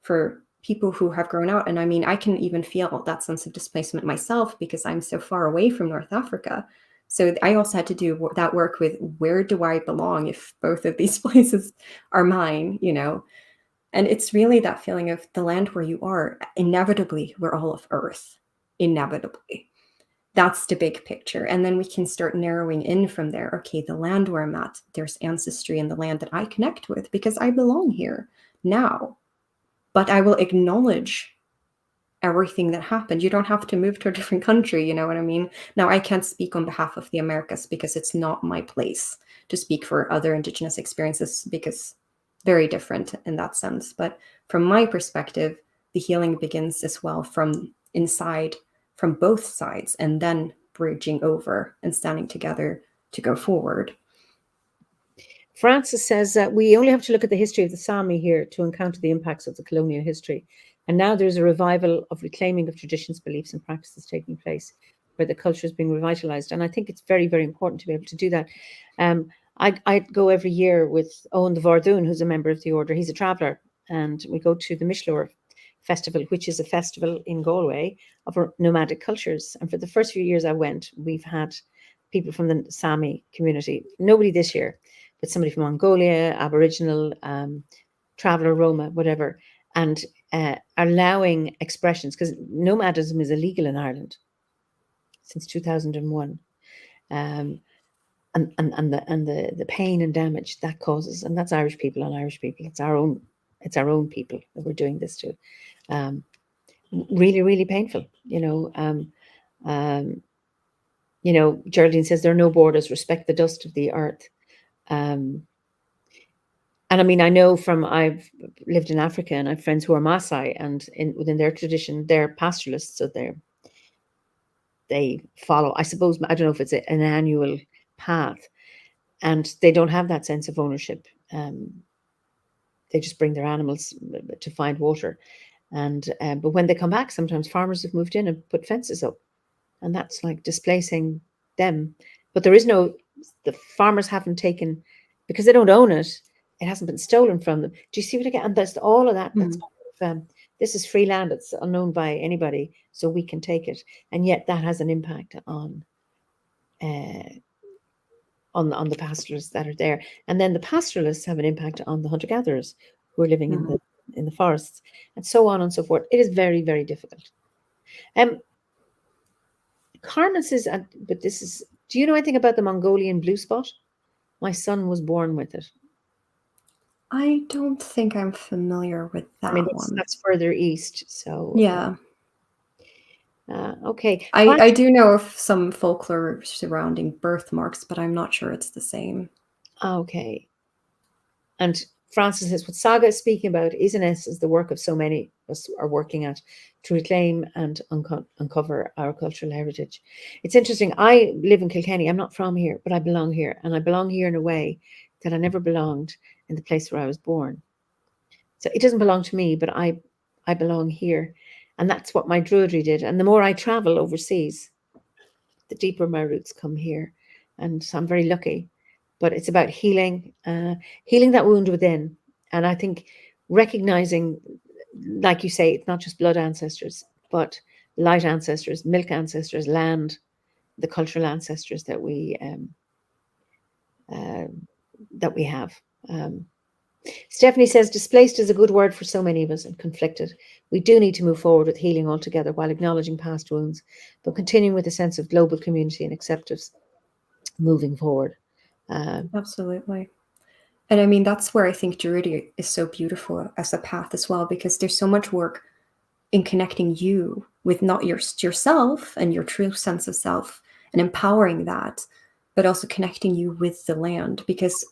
for people who have grown out. And I can even feel that sense of displacement myself because I'm so far away from North Africa. So I also had to do that work with, where do I belong if both of these places are mine, And it's really that feeling of the land where you are. Inevitably, we're all of Earth. Inevitably. That's the big picture. And then we can start narrowing in from there. Okay, the land where I'm at, there's ancestry in the land that I connect with because I belong here now. But I will acknowledge everything that happened. You don't have to move to a different country, you know what I mean? Now, I can't speak on behalf of the Americas because it's not my place to speak for other Indigenous experiences, because very different in that sense. But from my perspective, the healing begins as well from inside, from both sides, and then bridging over and standing together to go forward. Francis says that we only have to look at the history of the Sami here to encounter the impacts of the colonial history. And now there's a revival of reclaiming of traditions, beliefs, and practices taking place where the culture is being revitalized. And I think it's very, very important to be able to do that. I go every year with Owen the Vardoon, who's a member of the order. He's a traveller, and we go to the Mishlore Festival, which is a festival in Galway of nomadic cultures. And for the first few years I went, we've had people from the Sami community. Nobody this year, but somebody from Mongolia, Aboriginal, traveller, Roma, whatever, and allowing expressions, because nomadism is illegal in Ireland since 2001. And the pain and damage that causes, and that's Irish people on Irish people. It's our own people that we're doing this to. Really, really painful. Geraldine says there are no borders. Respect the dust of the earth. And I mean, I know I've lived in Africa, and I have friends who are Maasai, and within their tradition, they're pastoralists, so they follow. I suppose, I don't know if it's an annual path, and they don't have that sense of ownership. They just bring their animals to find water, and but when they come back, sometimes farmers have moved in and put fences up, and that's like displacing them. But the farmers haven't taken, because they don't own it. It hasn't been stolen from them. Do you see what I get? And that's all of that. That's this is free land. It's unknown by anybody, so we can take it. And yet that has an impact on the pastoralists that are there. And then the pastoralists have an impact on the hunter-gatherers who are living in the forests, and so on and so forth. It is very, very difficult. Carmen says, but this is, do you know anything about the Mongolian blue spot? My son was born with it. I don't think I'm familiar with that one. That's further east. So yeah. Okay. I do know of some folklore surrounding birthmarks, but I'm not sure it's the same. Okay. And Francis says, what Saga is speaking about is in essence the work of so many of us are working at to reclaim and uncover our cultural heritage. It's interesting. I live in Kilkenny. I'm not from here, but I belong here. And I belong here in a way that I never belonged in the place where I was born. So it doesn't belong to me, but I belong here. And that's what my Druidry did. And the more I travel overseas, the deeper my roots come here. And so I'm very lucky. But it's about healing that wound within. And I think recognizing, like you say, it's not just blood ancestors, but light ancestors, milk ancestors, land, the cultural ancestors that we have. Stephanie says, displaced is a good word for so many of us, and conflicted. We do need to move forward with healing altogether while acknowledging past wounds, but continuing with a sense of global community and acceptance moving forward. Absolutely. And I mean, that's where I think Druidry is so beautiful as a path as well, because there's so much work in connecting you with not yourself and your true sense of self and empowering that, but also connecting you with the land, because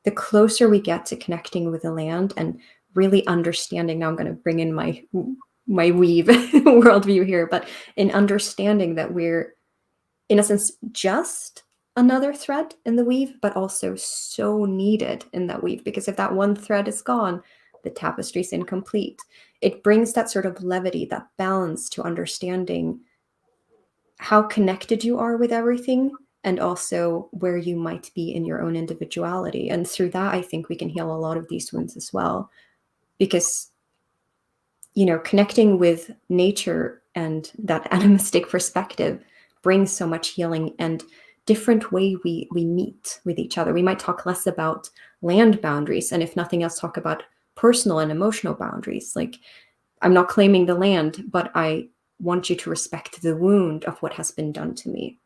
the closer we get to connecting with the land and really understanding, now I'm going to bring in my weave worldview here, but in understanding that we're, in a sense, just another thread in the weave, but also so needed in that weave, because if that one thread is gone, the tapestry is incomplete. It brings that sort of levity, that balance to understanding how connected you are with everything, and also where you might be in your own individuality. And through that, I think we can heal a lot of these wounds as well, because, connecting with nature and that animistic perspective brings so much healing and different way we meet with each other. We might talk less about land boundaries, and if nothing else, talk about personal and emotional boundaries. Like, I'm not claiming the land, but I want you to respect the wound of what has been done to me.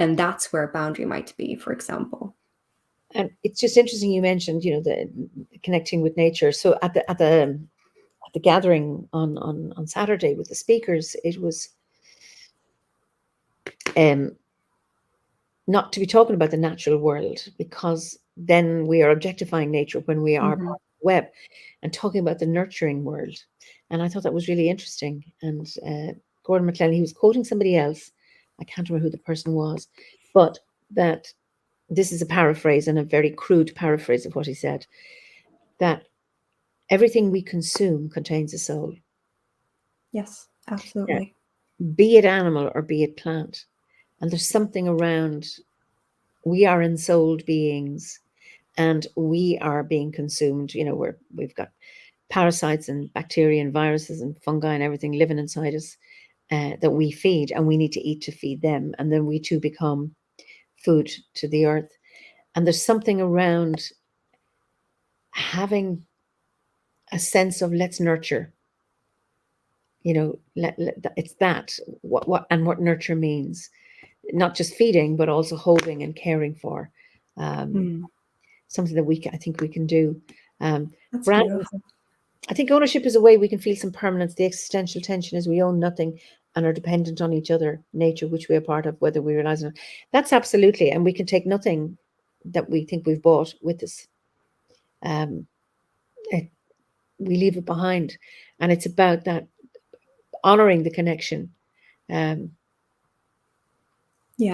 And that's where a boundary might be, for example. And it's just interesting you mentioned, the connecting with nature. So at the gathering on Saturday with the speakers, it was not to be talking about the natural world, because then we are objectifying nature when we are part of the web, and talking about the nurturing world. And I thought that was really interesting. And Gordon McClellan, he was quoting somebody else. I can't remember who the person was, but that this is a paraphrase, and a very crude paraphrase of what he said, that everything we consume contains a soul. Yes, absolutely. Yeah. Be it animal or be it plant. And there's something around, we are ensouled beings, and we are being consumed. We've got parasites and bacteria and viruses and fungi and everything living inside us that we feed, and we need to eat to feed them. And then we too become food to the earth. And there's something around having a sense of let's nurture. It's that what nurture means, not just feeding, but also holding and caring for. Something that I think we can do. That's Brandon, beautiful. I think ownership is a way we can feel some permanence. The existential tension is we own nothing and are dependent on each other, nature, which we are part of, whether we realize it. That's absolutely, and we can take nothing that we think we've bought with us. We leave it behind, and it's about that honoring the connection. Yeah,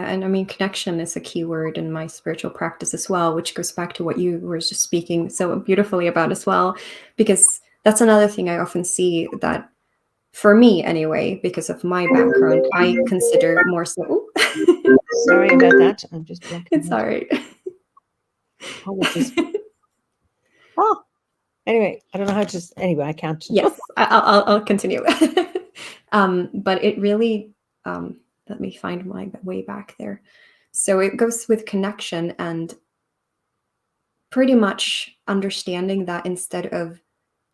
and I mean, connection is a key word in my spiritual practice as well, which goes back to what you were just speaking so beautifully about as well, because that's another thing I often see that, for me anyway, because of my background, I consider more so. Sorry about that. I'm just blocking. It's all right. Oh, anyway, I don't know how to. Anyway, I can't. Yes, I'll continue. But it really, let me find my way back there. So it goes with connection and pretty much understanding that instead of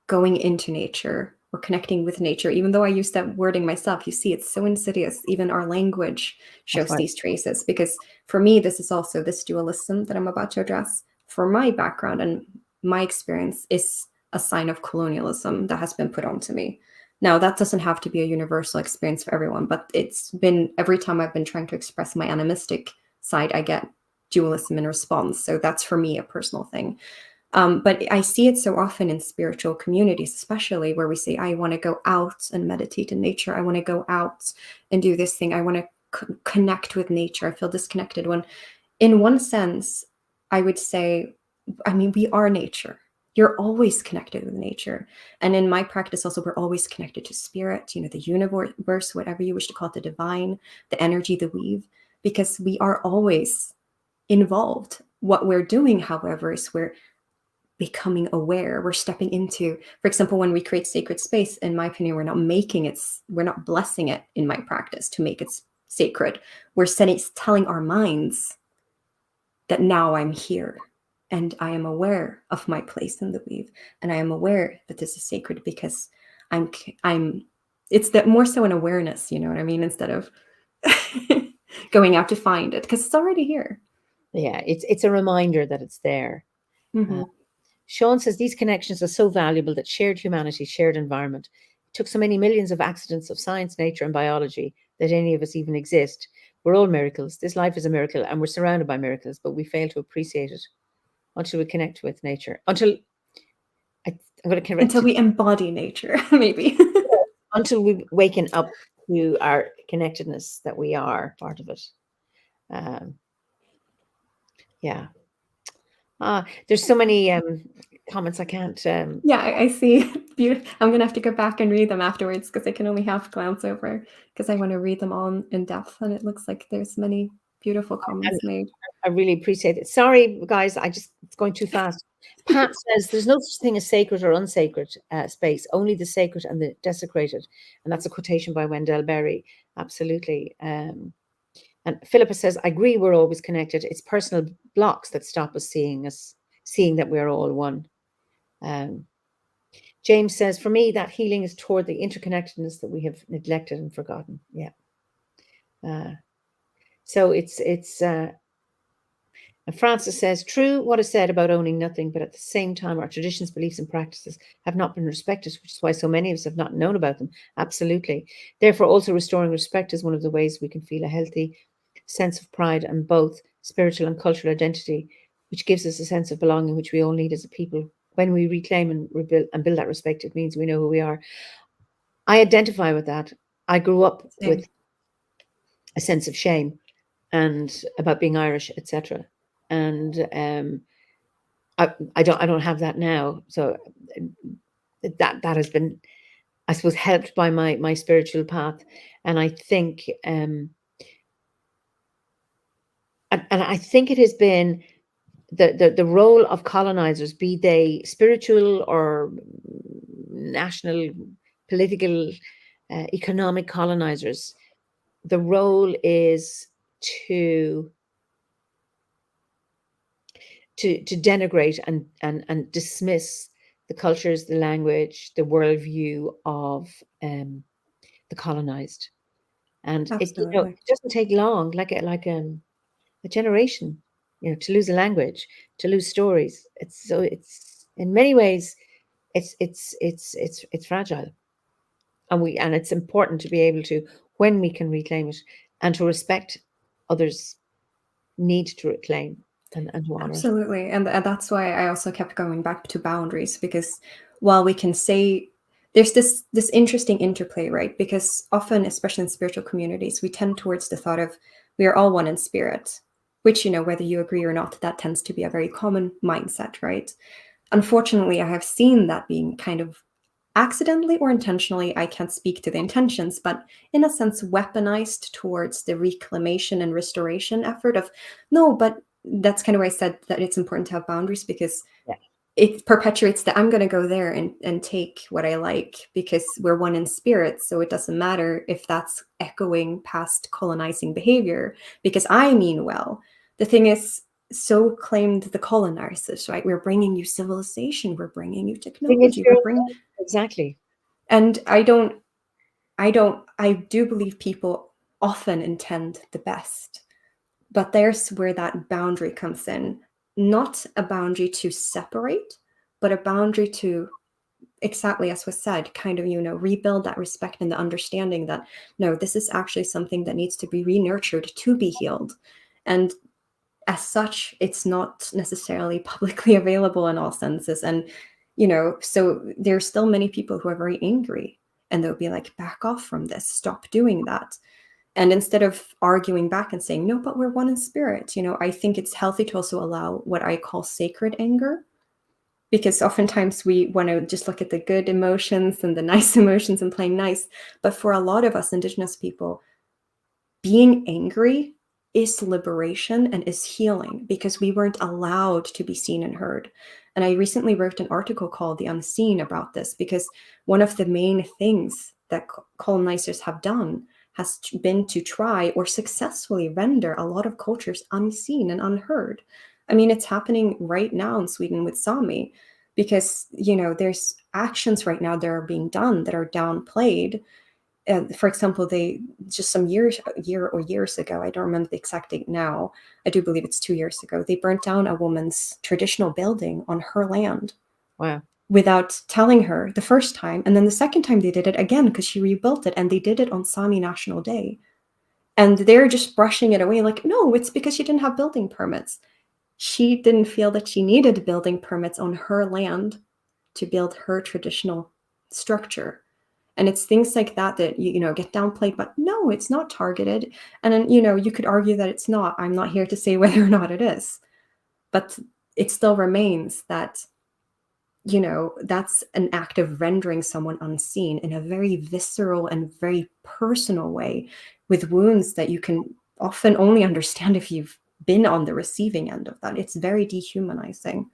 going into nature or connecting with nature, even though I use that wording myself, you see, it's so insidious. Even our language shows these traces, because for me, this is also this dualism that I'm about to address. For my background and my experience is a sign of colonialism that has been put onto me. Now, that doesn't have to be a universal experience for everyone, but it's been every time I've been trying to express my animistic side, I get dualism in response. So that's for me a personal thing. But I see it so often in spiritual communities, especially where we say, I want to go out and meditate in nature. I want to go out and do this thing. I want to connect with nature. I feel disconnected, when in one sense, I would say, I mean, we are nature. You're always connected with nature. And in my practice also, we're always connected to spirit, the universe, whatever you wish to call it, the divine, the energy, the weave, because we are always involved. What we're doing, however, is we're becoming aware. We're stepping into, for example, when we create sacred space, in my opinion, we're not blessing it in my practice to make it sacred. We're telling our minds that now I'm here and I am aware of my place in the weave, and I am aware that this is sacred because it's that more so an awareness, you know what I mean? Instead of going out to find it, because it's already here. Yeah, it's a reminder that it's there. Sean says these connections are so valuable that shared humanity, shared environment. It took so many millions of accidents of science, nature, and biology that any of us even exist. We're all miracles. This life is a miracle, and we're surrounded by miracles, but we fail to appreciate it until we connect with nature. Until we embody nature, maybe. Until we waken up to our connectedness, that we are part of it. Yeah. There's so many comments I can't. Yeah, I see. I'm going to have to go back and read them afterwards, because I can only half glance over, because I want to read them all in depth. And it looks like there's many beautiful comments made. I really appreciate it. Sorry, guys, it's going too fast. Pat says there's no such thing as sacred or unsacred space, only the sacred and the desecrated. And that's a quotation by Wendell Berry. Absolutely. And Philippa says, I agree, we're always connected. It's personal blocks that stop us seeing that we're all one. James says, for me, that healing is toward the interconnectedness that we have neglected and forgotten. Yeah. So it's and Francis says, true what is said about owning nothing, but at the same time, our traditions, beliefs, and practices have not been respected, which is why so many of us have not known about them. Absolutely. Therefore, also restoring respect is one of the ways we can feel a healthy sense of pride and both spiritual and cultural identity, which gives us a sense of belonging, which we all need as a people. When we reclaim and rebuild and build that respect, it means we know who we are. I identify with that. I grew up with a sense of shame and about being Irish, etc. And I don't have that now. So that has been, I suppose, helped by my spiritual path. And I think and I think it has been the role of colonizers, be they spiritual or national, political, economic colonizers. The role is to denigrate and dismiss the cultures, the language, the worldview of the colonized. And it Absolutely. it doesn't take long, like a generation, to lose a language, to lose stories. It's in many ways it's fragile, and it's important to be able to, when we can reclaim it, and to respect others' need to reclaim and to honor it. Absolutely. And that's why I also kept going back to boundaries, because while we can say there's this interesting interplay, right? Because often, especially in spiritual communities, we tend towards the thought of we are all one in spirit, which, whether you agree or not, that tends to be a very common mindset, right? Unfortunately, I have seen that being kind of accidentally or intentionally, I can't speak to the intentions, but in a sense, weaponized towards the reclamation and restoration effort of, no, but that's kind of why I said that it's important to have boundaries, because Yeah. it perpetuates that I'm going to go there and take what I like because we're one in spirit. So it doesn't matter if that's echoing past colonizing behavior because I mean well. The thing is, so claimed the colonizers, right? We're bringing you civilization. We're bringing you Thing is, technology. We're bringing, exactly. and I do believe people often intend the best, but there's where that boundary comes in. Not a boundary to separate, but a boundary to, exactly as was said, kind of, rebuild that respect and the understanding that, no, this is actually something that needs to be re-nurtured to be healed. And as such, it's not necessarily publicly available in all senses. And, so there's still many people who are very angry and they'll be like, back off from this, stop doing that. And instead of arguing back and saying, no, but we're one in spirit, I think it's healthy to also allow what I call sacred anger, because oftentimes we want to just look at the good emotions and the nice emotions and playing nice. But for a lot of us Indigenous people, being angry is liberation and is healing, because we weren't allowed to be seen and heard. And I recently wrote an article called The Unseen about this, because one of the main things that colonizers have done has been to try or successfully render a lot of cultures unseen and unheard. I mean, it's happening right now in Sweden with Sami, because, there's actions right now that are being done that are downplayed. For example, they just years ago, I don't remember the exact date now, I do believe it's 2 years ago, they burnt down a woman's traditional building on her land. Wow. Without telling her the first time. And then the second time they did it again because she rebuilt it, and they did it on Sami National Day. And they're just brushing it away like, no, it's because she didn't have building permits. She didn't feel that she needed building permits on her land to build her traditional structure. And it's things like that get downplayed, but no, it's not targeted. And then, you could argue that it's not. I'm not here to say whether or not it is. But it still remains that, that's an act of rendering someone unseen in a very visceral and very personal way, with wounds that you can often only understand if you've been on the receiving end of that. It's very dehumanizing.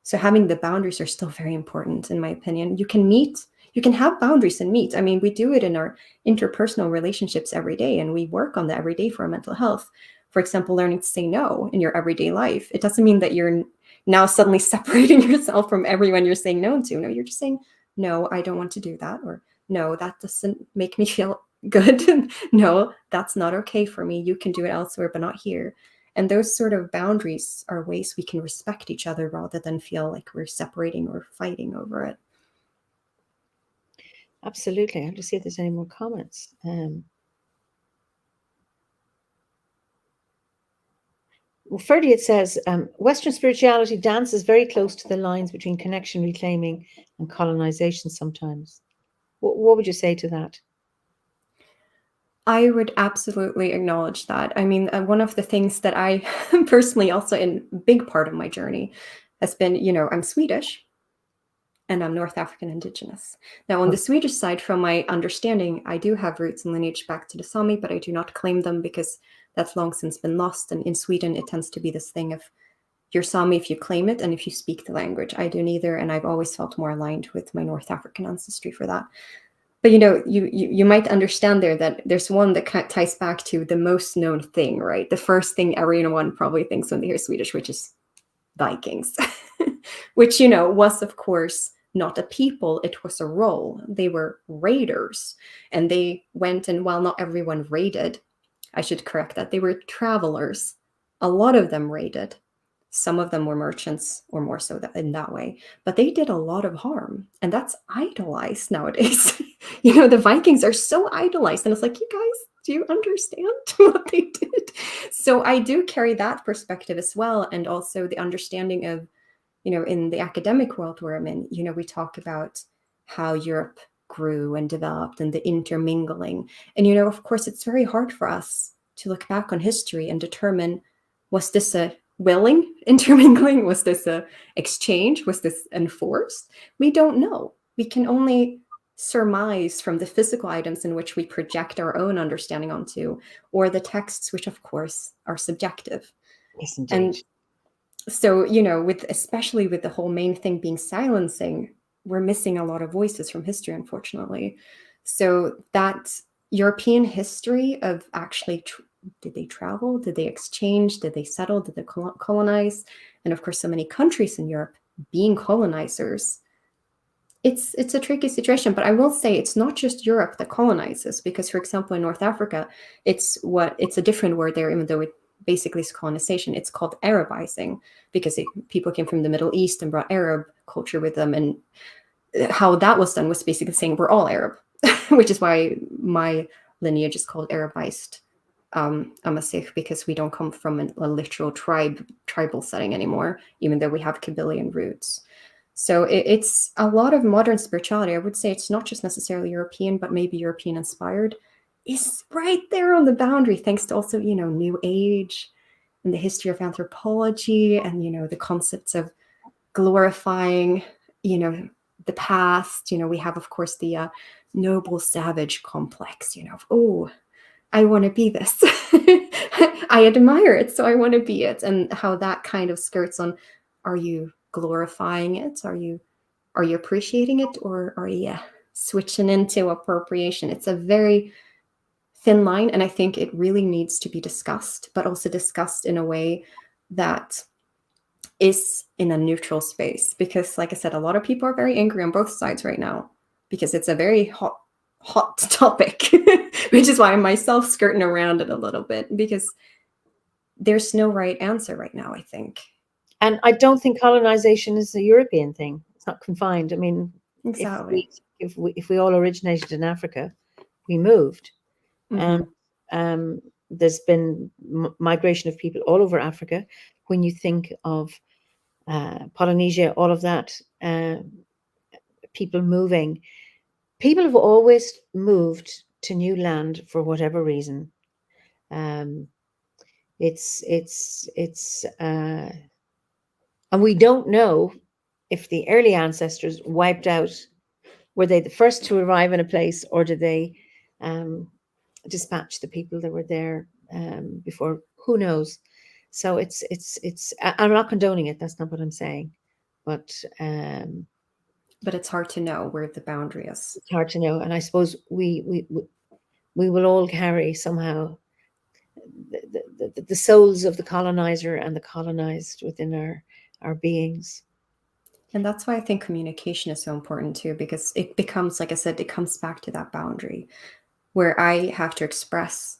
So having the boundaries are still very important, in my opinion. You can have boundaries and meet. I mean, we do it in our interpersonal relationships every day, and we work on that every day for our mental health. For example, learning to say no in your everyday life. It doesn't mean that you're now suddenly separating yourself from everyone you're saying no to. No, you're just saying, no, I don't want to do that. Or no, that doesn't make me feel good. No, that's not okay for me. You can do it elsewhere, but not here. And those sort of boundaries are ways we can respect each other rather than feel like we're separating or fighting over it. Absolutely. I have to see if there's any more comments. Well, Ferdy, it says, Western spirituality dances very close to the lines between connection reclaiming and colonization sometimes. What would you say to that? I would absolutely acknowledge that. I mean, one of the things that I personally also in big part of my journey has been, I'm Swedish and I'm North African Indigenous. Now, on the Swedish side, from my understanding, I do have roots and lineage back to the Sami, but I do not claim them because that's long since been lost. And in Sweden, it tends to be this thing of you're Sami if you claim it and if you speak the language. I do neither, and I've always felt more aligned with my North African ancestry for that. But you might understand there that there's one that kind of ties back to the most known thing, right? The first thing everyone probably thinks when they hear Swedish, which is Vikings, which, you know, was of course not a people, it was a role. They were raiders, and they went, and while not everyone raided, I should correct that, they were travelers. A lot of them raided. Some of them were merchants, or more so in that way, but they did a lot of harm, and that's idolized nowadays. You know, the Vikings are so idolized, and it's like, you guys, do you understand what they did? So I do carry that perspective as well, and also the understanding of, you know, in the academic world where I'm in, you know, we talk about how Europe grew and developed and the intermingling. And, you know, of course, it's very hard for us to look back on history and determine, was this a willing intermingling? Was this a exchange? Was this enforced? We don't know. We can only surmise from the physical items in which we project our own understanding onto, or the texts, which of course are subjective. Yes, indeed. And so, you know, especially with the whole main thing being silencing, we're missing a lot of voices from history, unfortunately. So that European history of actually, did they travel? Did they exchange? Did they settle? Did they colonize? And of course, so many countries in Europe being colonizers. It's a tricky situation, but I will say it's not just Europe that colonizes, because, for example, in North Africa, it's a different word there, even though it basically is colonization. It's called Arabizing, because people came from the Middle East and brought Arab culture with them. And how that was done was basically saying we're all Arab, which is why my lineage is called Arabized. I'm a Sikh, because we don't come from a literal tribal setting anymore, even though we have Kabylian roots. So it's a lot of modern spirituality. I would say it's not just necessarily European, but maybe European inspired, is right there on the boundary, thanks to also, you know, New Age and the history of anthropology, and, you know, the concepts of glorifying, you know, the past. You know, we have, of course, the noble savage complex, you know, oh, I want to be this. I admire it, so I want to be it. And how that kind of skirts on, are you glorifying it? Are you appreciating it? Or are you switching into appropriation? It's a very thin line, and I think it really needs to be discussed, but also discussed in a way that is in a neutral space. Because, like I said, a lot of people are very angry on both sides right now, because it's a very hot topic, which is why I'm myself skirting around it a little bit, because there's no right answer right now, I think. And I don't think colonization is a European thing. It's not confined. I mean, Exactly. if we all originated in Africa, we moved. Mm-hmm. And there's been migration of people all over Africa. When you think of Polynesia, all of that, people moving, people have always moved to new land for whatever reason. And we don't know if the early ancestors wiped out, were they the first to arrive in a place, or did they dispatch the people that were there before? Who knows? So it's I'm not condoning it. That's not what I'm saying, but it's hard to know where the boundary is. It's hard to know, and I suppose we will all carry somehow the souls of the colonizer and the colonized within our beings. And that's why I think communication is so important too, because it becomes, like I said, it comes back to that boundary where I have to express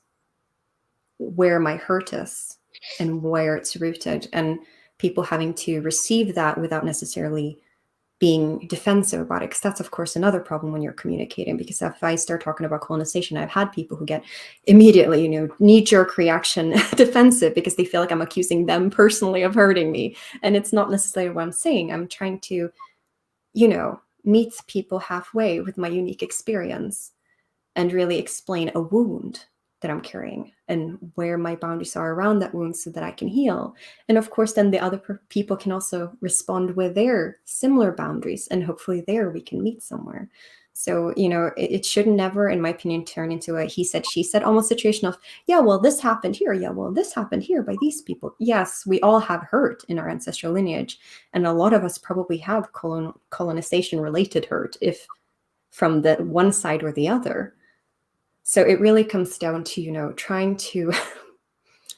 where my hurt is and where it's rooted, and people having to receive that without necessarily being defensive about it. Because that's, of course, another problem when you're communicating, because if I start talking about colonization, I've had people who get immediately, you know, knee-jerk reaction defensive, because they feel like I'm accusing them personally of hurting me. And it's not necessarily what I'm saying. I'm trying to, you know, meet people halfway with my unique experience and really explain a wound that I'm carrying and where my boundaries are around that wound, so that I can heal. And of course, then the other people can also respond with their similar boundaries, and hopefully there we can meet somewhere. So, you know, it should never, in my opinion, turn into a he said, she said almost situation of, yeah, well, this happened here. Yeah, well, this happened here by these people. Yes, we all have hurt in our ancestral lineage. And a lot of us probably have colonization related hurt, if from the one side or the other. So it really comes down to, you know, trying to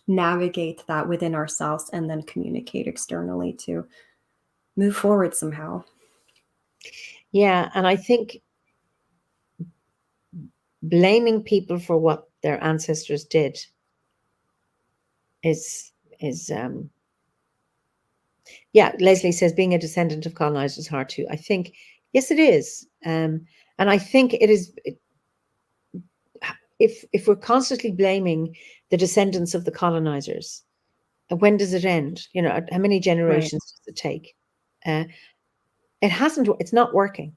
navigate that within ourselves and then communicate externally to move forward somehow. Yeah, and I think blaming people for what their ancestors did is yeah. Leslie says being a descendant of colonizers is hard too. I think yes, it is, and I think it is. If we're constantly blaming the descendants of the colonizers, when does it end? You know, how many generations does it take? It hasn't. It's not working,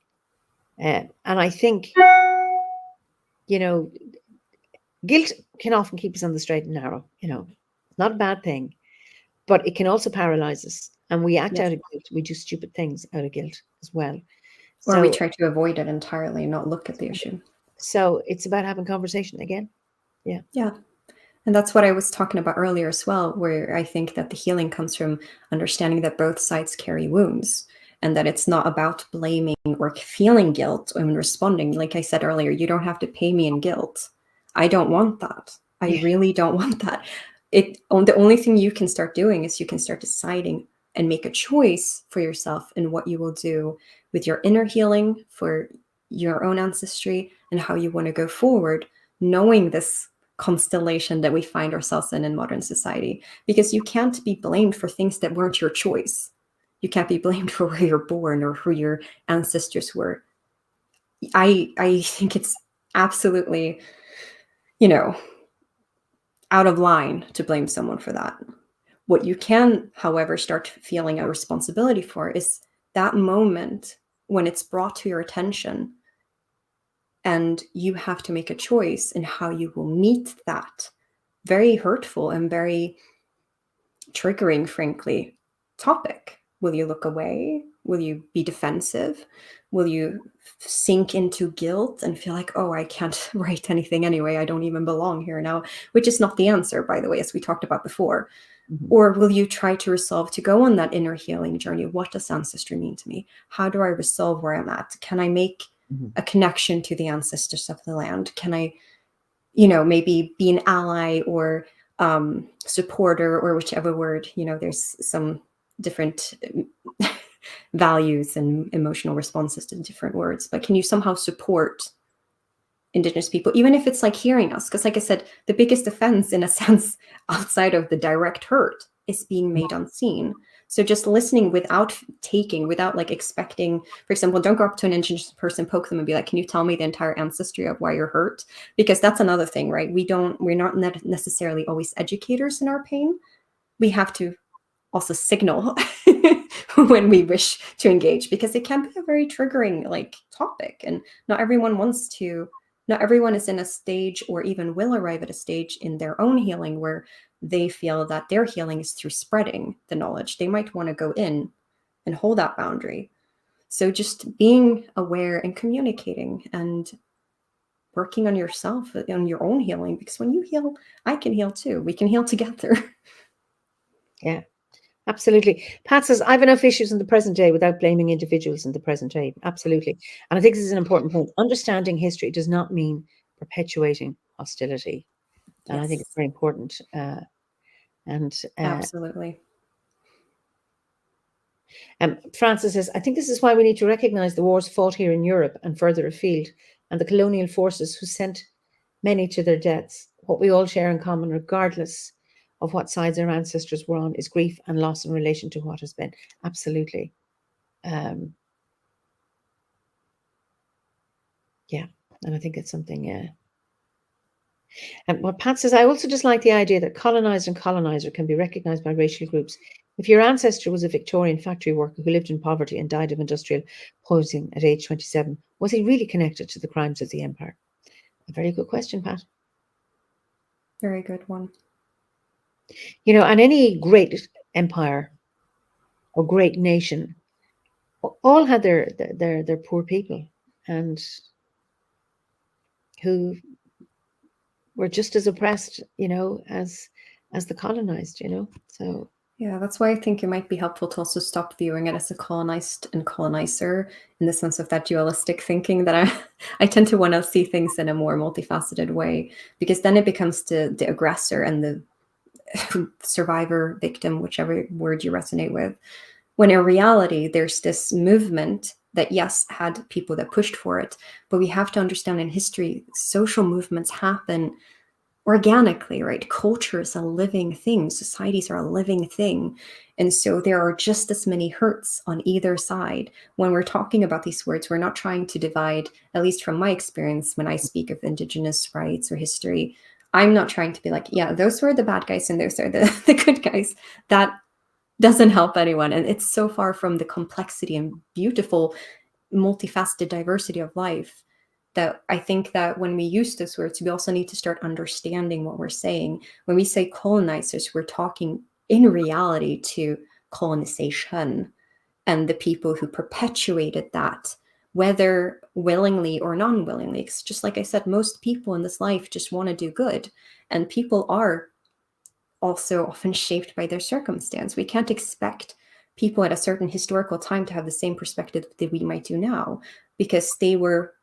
and I think, you know, guilt can often keep us on the straight and narrow. You know, it's not a bad thing, but it can also paralyze us, and we act out of guilt. We do stupid things out of guilt as well. Or we try to avoid it entirely and not look at the issue. So it's about having conversation again. Yeah. Yeah. And that's what I was talking about earlier as well, where I think that the healing comes from understanding that both sides carry wounds and that it's not about blaming or feeling guilt when responding. Like I said earlier, you don't have to pay me in guilt. I don't want that. I really don't want that. The only thing you can start doing is you can start deciding and make a choice for yourself in what you will do with your inner healing for your own ancestry and how you want to go forward, knowing this constellation that we find ourselves in modern society, because you can't be blamed for things that weren't your choice. You can't be blamed for where you're born or who your ancestors were. I think it's absolutely, you know, out of line to blame someone for that. What you can, however, start feeling a responsibility for is that moment when it's brought to your attention and you have to make a choice in how you will meet that very hurtful and very triggering, frankly, topic. Will you look away? Will you be defensive? Will you sink into guilt and feel like, oh, I can't write anything anyway, I don't even belong here now, which is not the answer, by the way, as we talked about before. Mm-hmm. Or will you try to resolve to go on that inner healing journey? What does ancestry mean to me? How do I resolve where I'm at? Can I make a connection to the ancestors of the land? Can I, maybe be an ally or supporter, or whichever word, there's some different values and emotional responses to different words, but can you somehow support Indigenous people, even if it's like hearing us? Because like I said, the biggest offense in a sense outside of the direct hurt is being made unseen. So just listening without like expecting, for example, don't go up to an Indigenous person, poke them and be like, can you tell me the entire ancestry of why you're hurt? Because that's another thing, right? We're not necessarily always educators in our pain. We have to also signal when we wish to engage, because it can be a very triggering like topic, and not everyone is in a stage or even will arrive at a stage in their own healing where they feel that their healing is through spreading the knowledge. They might want to go in and hold that boundary. So just being aware and communicating and working on yourself, on your own healing, because when you heal, I can heal too. We can heal together. Yeah. Absolutely. Pat says, I have enough issues in the present day without blaming individuals in the present day. Absolutely. And I think this is an important point. Understanding history does not mean perpetuating hostility. And I think it's very important. Absolutely. Francis says, I think this is why we need to recognize the wars fought here in Europe and further afield, and the colonial forces who sent many to their deaths. What we all share in common, regardless of what sides our ancestors were on, is grief and loss in relation to what has been. Absolutely. Yeah. And I think it's something, And what Pat says, I also just like the idea that colonized and colonizer can be recognized by racial groups. If your ancestor was a Victorian factory worker who lived in poverty and died of industrial poisoning at age 27, was he really connected to the crimes of the empire? A very good question, Pat. Very good one. And any great empire or great nation all had their poor people, and who were just as oppressed, as the colonized, so. Yeah, that's why I think it might be helpful to also stop viewing it as a colonized and colonizer, in the sense of that dualistic thinking that I tend to want to see things in a more multifaceted way, because then it becomes the aggressor and survivor, victim, whichever word you resonate with. When in reality, there's this movement that, yes, had people that pushed for it, but we have to understand in history, social movements happen organically, right? Culture is a living thing. Societies are a living thing. And so there are just as many hurts on either side. When we're talking about these words, we're not trying to divide, at least from my experience, when I speak of Indigenous rights or history, I'm not trying to be like, yeah, those were the bad guys and those are the good guys. That doesn't help anyone. And it's so far from the complexity and beautiful, multifaceted diversity of life that I think that when we use those words, we also need to start understanding what we're saying. When we say colonizers, we're talking in reality to colonization and the people who perpetuated that, whether willingly or non-willingly. It's just like I said, most people in this life just want to do good. And people are also often shaped by their circumstance. We can't expect people at a certain historical time to have the same perspective that we might do now, because they were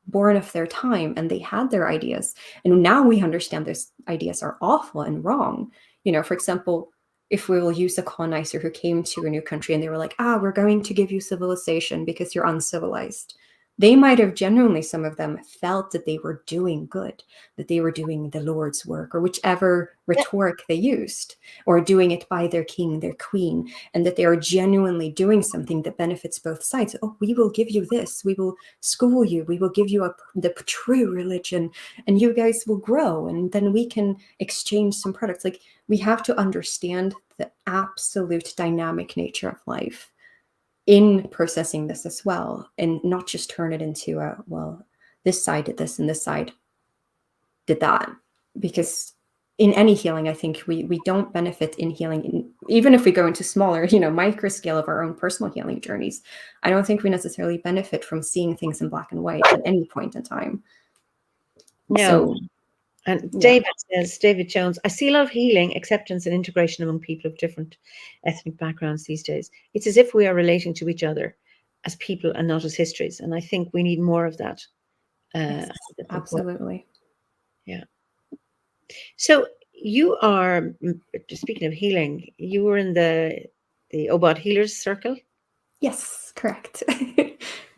born of their time and they had their ideas. And now we understand those ideas are awful and wrong. For example, if we will use a colonizer who came to a new country and they were like, we're going to give you civilization because you're uncivilized. They might have genuinely, some of them, felt that they were doing good, that they were doing the Lord's work, or whichever rhetoric they used, or doing it by their king, their queen, and that they are genuinely doing something that benefits both sides. Oh, we will give you this, we will school you, we will give you the true religion, and you guys will grow, and then we can exchange some products. Like, we have to understand the absolute dynamic nature of life in processing this as well, and not just turn it into this side did this and this side did that. Because in any healing, I think we don't benefit in healing, even if we go into smaller, micro scale of our own personal healing journeys. I don't think we necessarily benefit from seeing things in black and white at any point in time. No. So, and David says, David Jones, I see a lot of healing, acceptance, and integration among people of different ethnic backgrounds these days. It's as if we are relating to each other as people and not as histories. And I think we need more of that. Yes, absolutely. Yeah. So you are, speaking of healing, you were in the Obot Healers Circle? Yes, correct.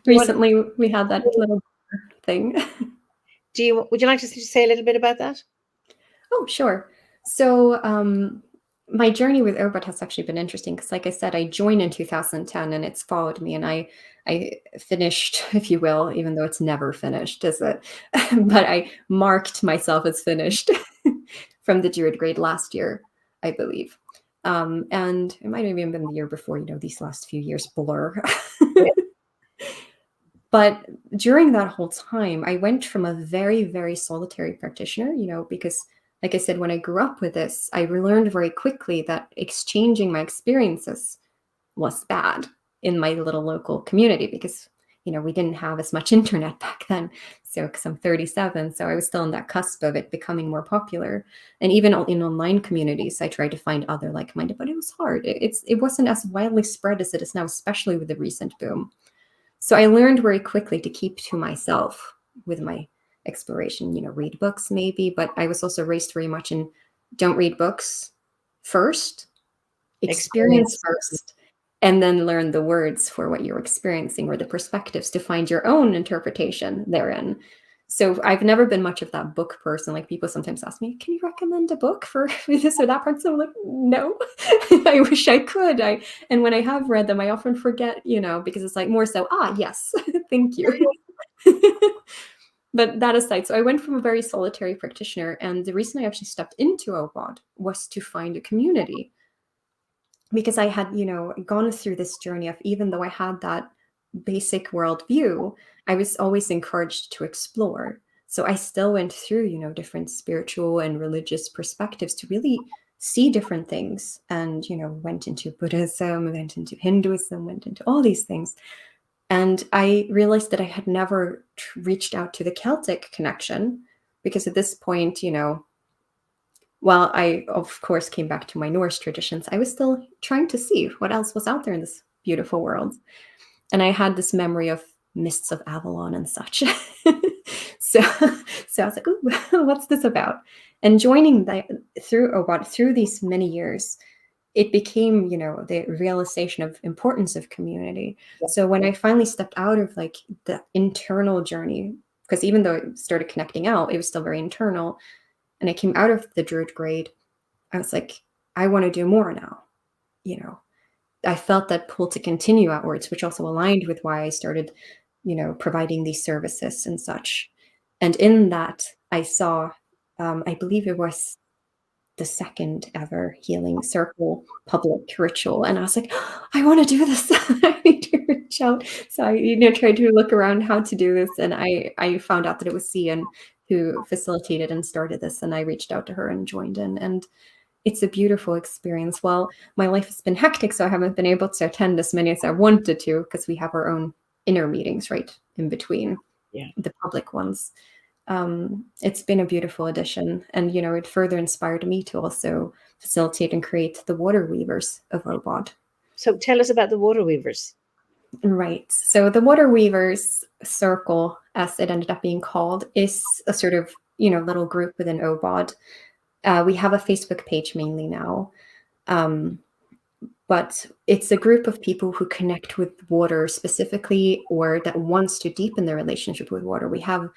Recently, we had that little thing. Would you like to say a little bit about that? Oh, sure. So my journey with Obot has actually been interesting because, like I said, I joined in 2010 and it's followed me, and I finished, if you will, even though it's never finished, is it? But I marked myself as finished from the Druid grade last year, I believe. And it might have even been the year before, these last few years blur. But during that whole time, I went from a very, very solitary practitioner, because, like I said, when I grew up with this, I learned very quickly that exchanging my experiences was bad in my little local community because, we didn't have as much internet back then. So, because I'm 37, so I was still on that cusp of it becoming more popular. And even in online communities, I tried to find other like-minded, but it was hard. It wasn't as widely spread as it is now, especially with the recent boom. So I learned very quickly to keep to myself with my exploration, read books maybe, but I was also raised very much in don't read books first, experience first, and then learn the words for what you're experiencing or the perspectives to find your own interpretation therein. So I've never been much of that book person. Like, people sometimes ask me, can you recommend a book for this or that part? So I'm like, no, I wish I could. And when I have read them, I often forget, because it's like more so, yes, thank you. But that aside, so I went from a very solitary practitioner, and the reason I actually stepped into Obot was to find a community. Because I had, gone through this journey of, even though I had that basic worldview, I was always encouraged to explore. So I still went through, different spiritual and religious perspectives to really see different things, and, went into Buddhism, went into Hinduism, went into all these things. And I realized that I had never reached out to the Celtic connection, because at this point, while I, of course, came back to my Norse traditions, I was still trying to see what else was out there in this beautiful world. And I had this memory of mists of Avalon and such. So I was like, ooh, what's this about? And joining through these many years, it became, the realization of importance of community. Yeah. So when I finally stepped out of like the internal journey, because even though it started connecting out, it was still very internal. And I came out of the Druid grade, I was like, I want to do more now. I felt that pull to continue outwards, which also aligned with why I started, providing these services and such. And in that, I saw, I believe it was the second ever healing circle public ritual. And I was like, oh, I want to do this. I need to reach out. So I, tried to look around how to do this. And I found out that it was Cian who facilitated and started this. And I reached out to her and joined in. And it's a beautiful experience. Well, my life has been hectic, so I haven't been able to attend as many as I wanted to because we have our own inner meetings right in between the public ones. It's been a beautiful addition, and it further inspired me to also facilitate and create the Water Weavers of Obod. So tell us about the Water Weavers. Right. So the Water Weavers Circle, as it ended up being called, is a sort of little group within Obod. We have a Facebook page mainly now, but it's a group of people who connect with water specifically, or that wants to deepen their relationship with water. We have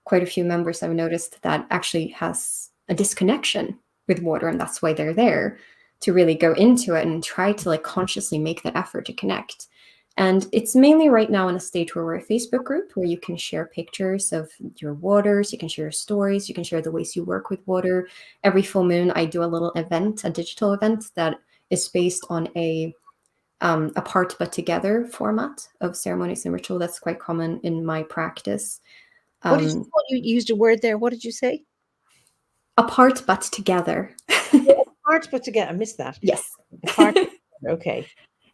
quite a few members I've noticed that actually has a disconnection with water, and that's why they're there, to really go into it and try to like consciously make that effort to connect. And it's mainly right now in a stage where we're a Facebook group where you can share pictures of your waters, you can share stories, you can share the ways you work with water. Every full moon, I do a little event, a digital event that is based on a apart but together format of ceremonies and ritual. That's quite common in my practice. What did you used a word there? What did you say? Apart but together. Apart but together. I missed that. Yes. Apart. Okay.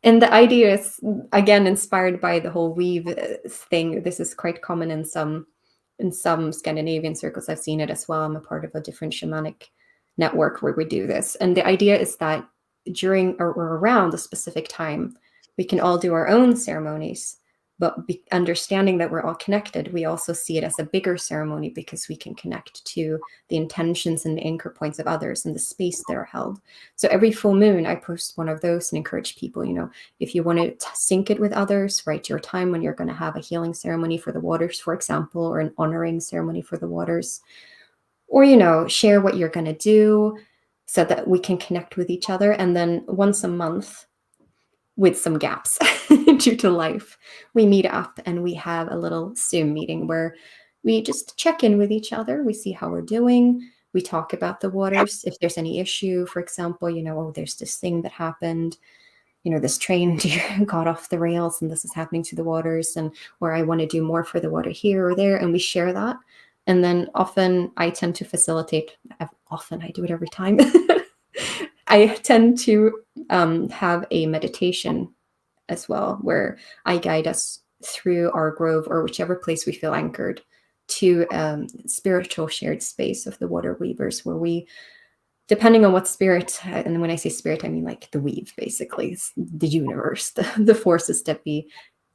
And the idea is, again, inspired by the whole weave thing. This is quite common in some Scandinavian circles. I've seen it as well. I'm a part of a different shamanic network where we do this. And the idea is that during or around a specific time, we can all do our own ceremonies, but understanding that we're all connected, we also see it as a bigger ceremony because we can connect to the intentions and the anchor points of others and the space they're held. So every full moon, I post one of those and encourage people, if you want to sync it with others, write your time when you're going to have a healing ceremony for the waters, for example, or an honoring ceremony for the waters, or, share what you're going to do so that we can connect with each other. And then once a month, with some gaps due to life, we meet up and we have a little Zoom meeting where we just check in with each other. We see how we're doing. We talk about the waters. If there's any issue, for example, oh, there's this thing that happened, this train got off the rails and this is happening to the waters, and where I want to do more for the water here or there. And we share that. And then often I tend to facilitate, I do it every time. I tend to have a meditation as well, where I guide us through our grove or whichever place we feel anchored to spiritual shared space of the Water Weavers, where we, depending on what spirit, and when I say spirit, I mean like the weave, basically, the universe, the forces that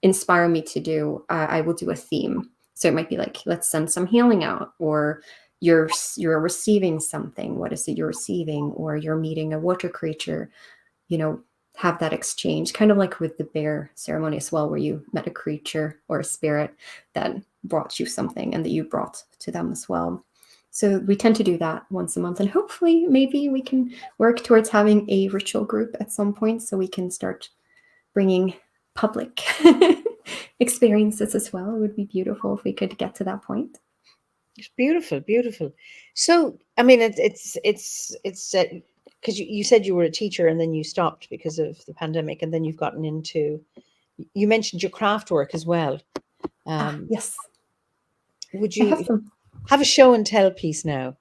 inspire me to do, I will do a theme. So it might be like, let's send some healing out, or you're receiving something. What is it you're receiving? Or you're meeting a water creature, have that exchange, kind of like with the bear ceremony as well, where you met a creature or a spirit that brought you something and that you brought to them as well. So we tend to do that once a month, and hopefully maybe we can work towards having a ritual group at some point so we can start bringing public experiences as well. It would be beautiful if we could get to that point. It's beautiful, beautiful. So, I mean, it's because you said you were a teacher and then you stopped because of the pandemic, and then you've gotten into, you mentioned your craft work as well. Yes. Would you have a show and tell piece now?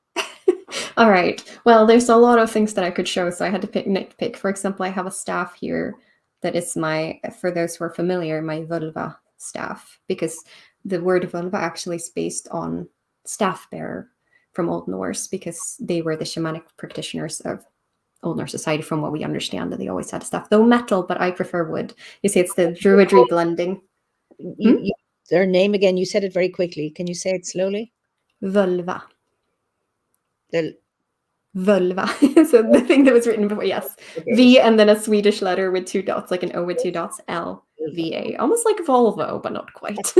All right. Well, there's a lot of things that I could show, so I had to nitpick. For example, I have a staff here that is for those who are familiar, my vulva staff, because the word vulva actually is based on staff bearer from Old Norse, because they were the shamanic practitioners of Old Norse society, from what we understand, and they always had staff, though metal, but I prefer wood. You see, it's the druidry blending. You their name again? You said it very quickly. Can you say it slowly? Vulva. The Vulva. So the thing that was written before, yes. okay. V and then a Swedish letter with 2 dots, like an O with 2 dots, L-V-A. Almost like Volvo, but not quite.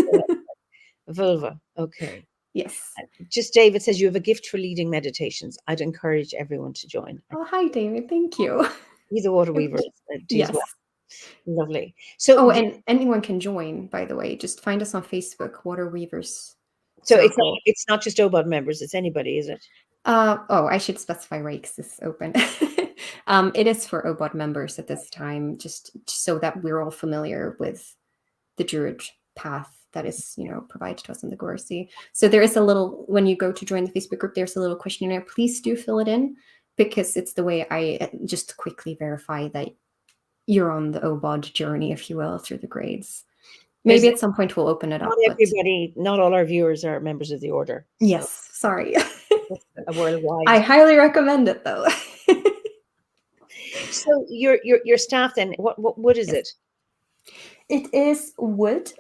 Vulva. Okay. Yes. Just David says you have a gift for leading meditations. I'd encourage everyone to join. Oh, hi, David. Thank you. He's a water weaver. Yes. Well. Lovely. So, oh, and anyone can join, by the way. Just find us on Facebook, Water Weavers. So it's not just OBOD members, it's anybody, is it? I should specify right because this is open. It is for OBOD members at this time, just so that we're all familiar with the Druid path that is, provided to us in the Gorsi. So there is a little, when you go to join the Facebook group, there's a little questionnaire. Please do fill it in, because it's the way I just quickly verify that you're on the OBOD journey, if you will, through the grades. Maybe at some point we'll open it up. Not all our viewers are members of the order. So. Yes, sorry. Worldwide. I highly recommend it, though. So your staff then, what wood is it? It is wood.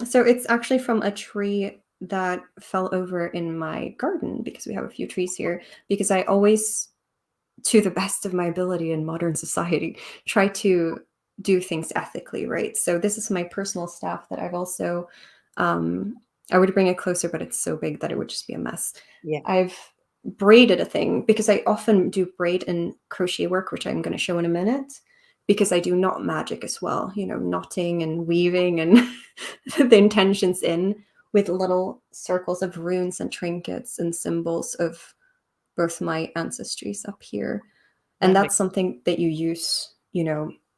So it's actually from a tree that fell over in my garden, because we have a few trees here, because I always, to the best of my ability in modern society, try to do things ethically, right? So this is my personal staff that I've also, I would bring it closer, but it's so big that it would just be a mess. Yeah. I've braided a thing, because I often do braid and crochet work, which I'm going to show in a minute, because I do knot magic as well, knotting and weaving and the intentions in with little circles of runes and trinkets and symbols of both my ancestries up here. And that's something that you use,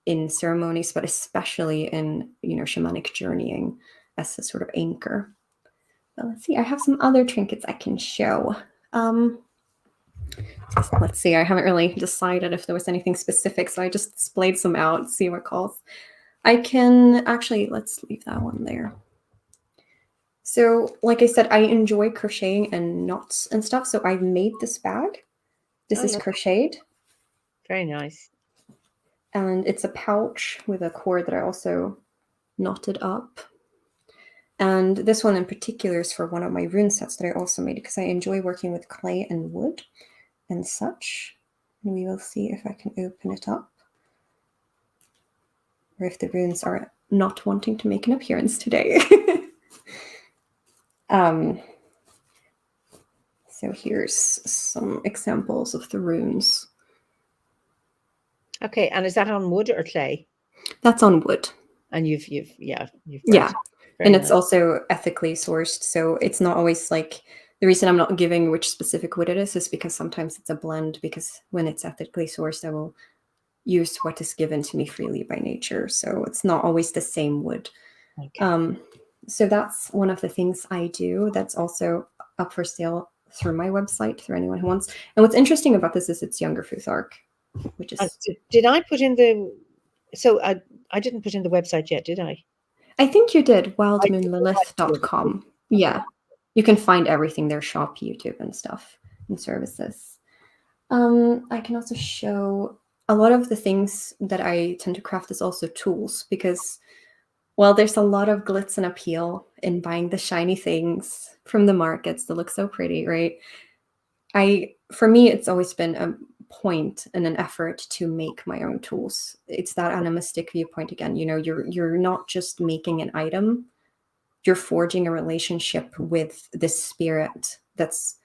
in ceremonies, but especially in, shamanic journeying as a sort of anchor. But let's see, I have some other trinkets I can show. Let's see, I haven't really decided if there was anything specific, so I just displayed some out, see what calls. I can actually, let's leave that one there. So like I said, I enjoy crocheting and knots and stuff, so I've made this bag. This is crocheted. Very nice. And it's a pouch with a cord that I also knotted up. And this one in particular is for one of my rune sets that I also made, because I enjoy working with clay and wood and such. And we will see if I can open it up, or if the runes are not wanting to make an appearance today. So here's some examples of the runes. Okay, and is that on wood or clay? That's on wood. And you've and it's also ethically sourced, so it's not always like, the reason I'm not giving which specific wood it is because sometimes it's a blend, because when it's ethically sourced, I will use what is given to me freely by nature, so it's not always the same wood. Okay. So that's one of the things I do that's also up for sale through my website, through anyone who wants. And what's interesting about this is it's younger Futhark, which is... Did I put in the... So I didn't put in the website yet, did I? I think you did, wildmoonlilith.com. Yeah, you can find everything there, shop, YouTube, and stuff, and services. I can also show a lot of the things that I tend to craft is also tools, because, well, there's a lot of glitz and appeal in buying the shiny things from the markets that look so pretty, right? For me, it's always been a point and an effort to make my own tools. It's that animistic viewpoint again. You're not just making an item, you're forging a relationship with this spirit that's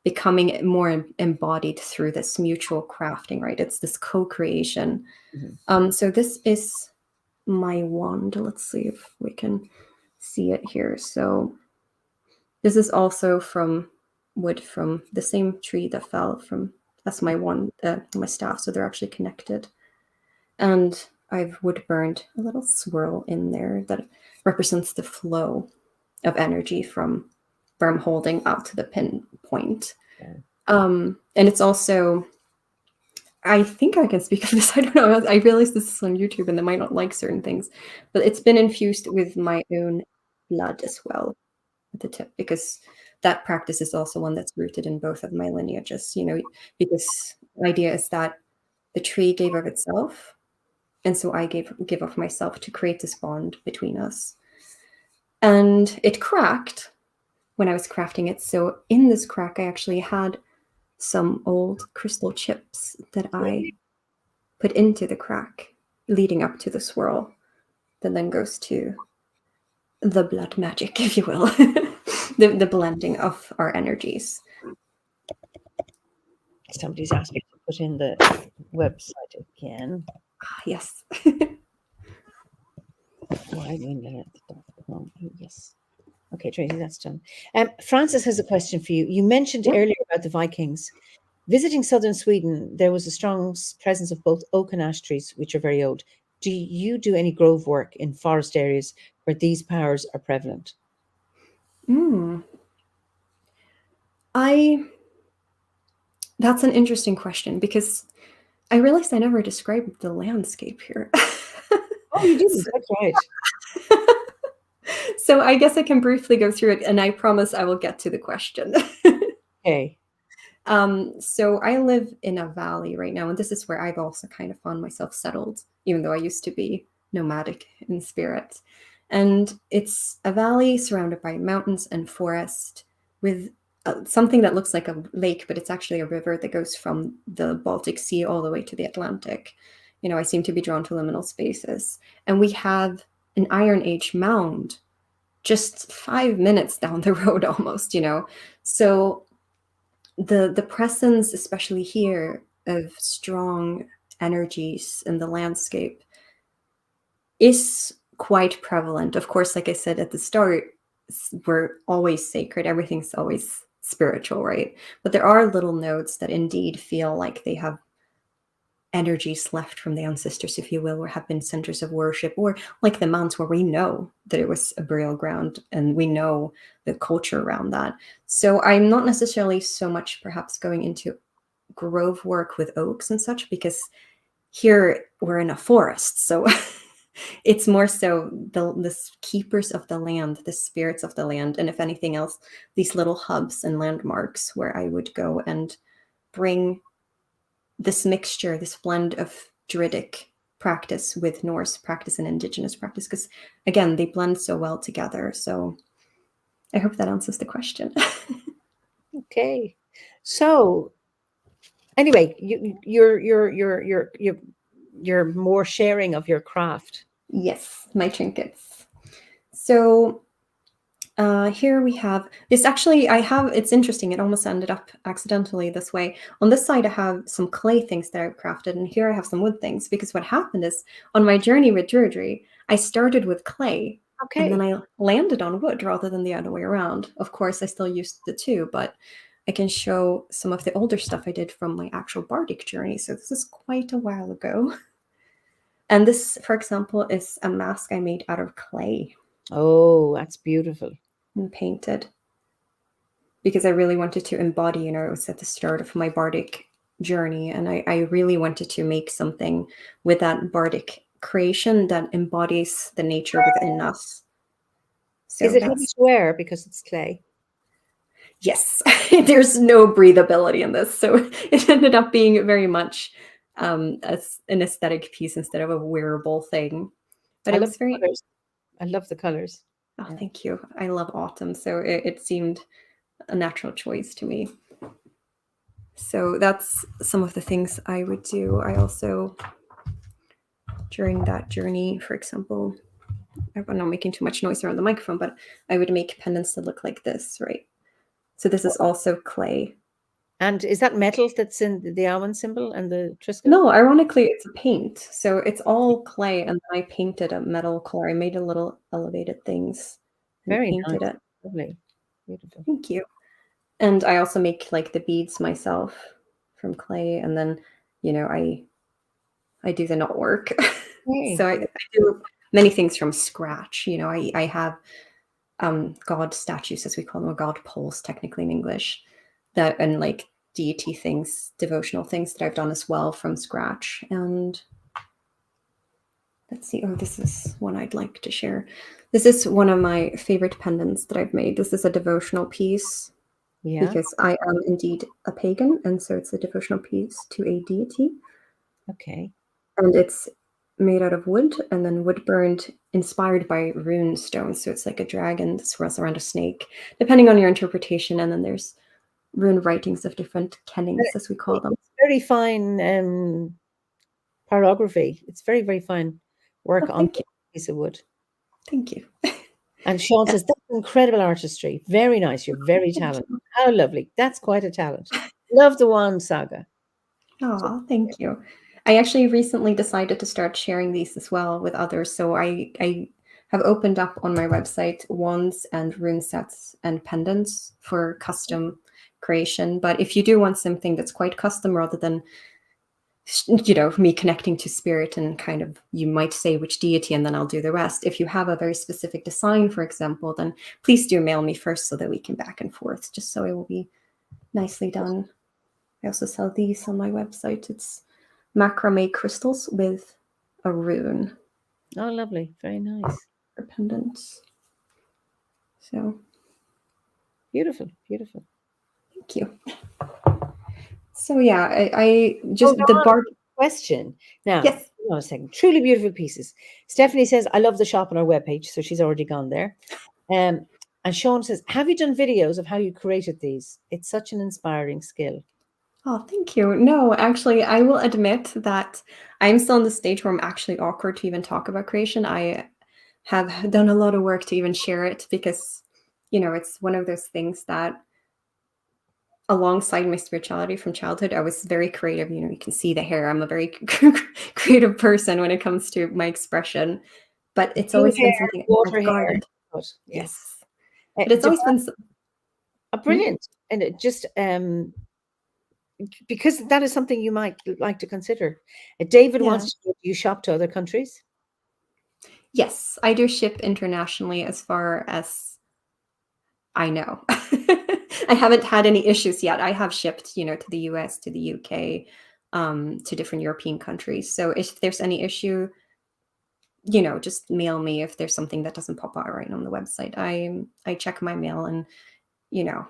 becoming more embodied through this mutual crafting, right? It's this co-creation. Mm-hmm. So this is my wand. Let's see if we can see it here. So this is also from wood from the same tree that fell from as my wand, my staff. So they're actually connected. And I've wood burned a little swirl in there that represents the flow of energy from where I'm holding out to the pin point. Okay. And it's also, I think I can speak of this. I don't know. I realize this is on YouTube and they might not like certain things, but it's been infused with my own blood as well at the tip, because that practice is also one that's rooted in both of my lineages, because the idea is that the tree gave of itself, and so I give of myself to create this bond between us. And it cracked when I was crafting it. So in this crack, I actually had some old crystal chips that I put into the crack leading up to the swirl that then goes to the blood magic, if you will, the blending of our energies. Somebody's asked me to put in the website again. Yes. Whywinlet.com. Yes. Okay, Tracy, that's done. Francis has a question for you. You mentioned earlier about the Vikings. Visiting southern Sweden, there was a strong presence of both oak and ash trees, which are very old. Do you do any grove work in forest areas where these powers are prevalent? That's an interesting question, because I realized I never described the landscape here. Oh, you didn't. That's right. So I guess I can briefly go through it, and I promise I will get to the question. Okay. So I live in a valley right now, and this is where I've also kind of found myself settled, even though I used to be nomadic in spirit. And it's a valley surrounded by mountains and forest with something that looks like a lake, but it's actually a river that goes from the Baltic Sea all the way to the Atlantic. You know, I seem to be drawn to liminal spaces. And we have an Iron Age mound just 5 minutes down the road almost, you know. So the presence, especially here, of strong energies in the landscape is quite prevalent. Of course, like I said at the start, we're always sacred. Everything's always spiritual, right? But there are little nodes that indeed feel like they have energies left from the ancestors, if you will, or have been centers of worship, or like the mounds where we know that it was a burial ground and we know the culture around that. So I'm not necessarily so much perhaps going into grove work with oaks and such, because here we're in a forest. So it's more so the keepers of the land, the spirits of the land, and if anything else, these little hubs and landmarks where I would go and bring this mixture, this blend of Druidic practice with Norse practice and indigenous practice, because again, they blend so well together. So I hope that answers the question. Okay. So anyway, you're more sharing of your craft. Yes, my trinkets. So here we have this. Actually, it's interesting. It almost ended up accidentally this way. On this side, I have some clay things that I've crafted, and here I have some wood things, because what happened is on my journey with Druidry, I started with clay. Okay. And then I landed on wood rather than the other way around. Of course, I still used the two, but I can show some of the older stuff I did from my actual bardic journey. So this is quite a while ago. And this, for example, is a mask I made out of clay. Oh, that's beautiful. And painted. Because I really wanted to embody, you know, it was at the start of my bardic journey. And I really wanted to make something with that bardic creation that embodies the nature within us. So is it heavy to wear because it's clay? Yes, there's no breathability in this. So it ended up being very much as an aesthetic piece instead of a wearable thing. But it was very... I love the colors. Oh, yeah. Thank you. I love autumn. So it seemed a natural choice to me. So that's some of the things I would do. I also, during that journey, for example, I'm not making too much noise around the microphone, but I would make pendants that look like this, right? So this is also clay. And is that metal that's in the almond symbol and the Triskel? No, ironically, it's a paint. So it's all clay, and I painted a metal color. I made a little elevated things and very painted nice. it. Lovely. Beautiful. Thank you. And I also make like the beads myself from clay, and then, you know, I do the knotwork. So I do many things from scratch. You know, I have god statues, as we call them, or god poles technically in English, that, and like deity things, devotional things that I've done as well from scratch. And let's see, oh, this is one I'd like to share. This is one of my favorite pendants that I've made. This is a devotional piece. Yeah. Because I am indeed a pagan, and so it's a devotional piece to a deity. Okay. And it's made out of wood, and then wood burned inspired by rune stones. So it's like a dragon that swirls around a snake, depending on your interpretation. And then there's rune writings of different kennings, as we call them. It's very fine pyrography. It's very, very fine work on a piece of wood. Thank you. And Sean says, that's incredible artistry. Very nice. You're very talented. How lovely. That's quite a talent. Love the wand saga. Oh, thank you. I actually recently decided to start sharing these as well with others. So I have opened up on my website wands and rune sets and pendants for custom creation. But if you do want something that's quite custom rather than, you know, me connecting to spirit and kind of, you might say which deity and then I'll do the rest. If you have a very specific design, for example, then please do mail me first so that we can back and forth, just so it will be nicely done. I also sell these on my website. It's macrame crystals with a rune. Oh, lovely. Very nice. For pendants. So beautiful, beautiful. Thank you. So yeah, I just the bar question. Now, yes. Hold on a second. Truly beautiful pieces. Stephanie says, I love the shop on our webpage. So she's already gone there. And Sean says, have you done videos of how you created these? It's such an inspiring skill. Oh, thank you. No, actually, I will admit that I'm still in the stage where I'm actually awkward to even talk about creation. I have done a lot of work to even share it because, you know, it's one of those things that alongside my spirituality from childhood, I was very creative. You know, you can see the hair. I'm a very creative person when it comes to my expression, but it's always been something I've guarded. Yes. But it's always been brilliant. And it just because that is something you might like to consider. David wants to know, do you shop to other countries? Yes, I do ship internationally as far as I know. I haven't had any issues yet. I have shipped, you know, to the US, to the UK, to different European countries. So if there's any issue, you know, just mail me if there's something that doesn't pop out right on the website. I check my mail and, you know,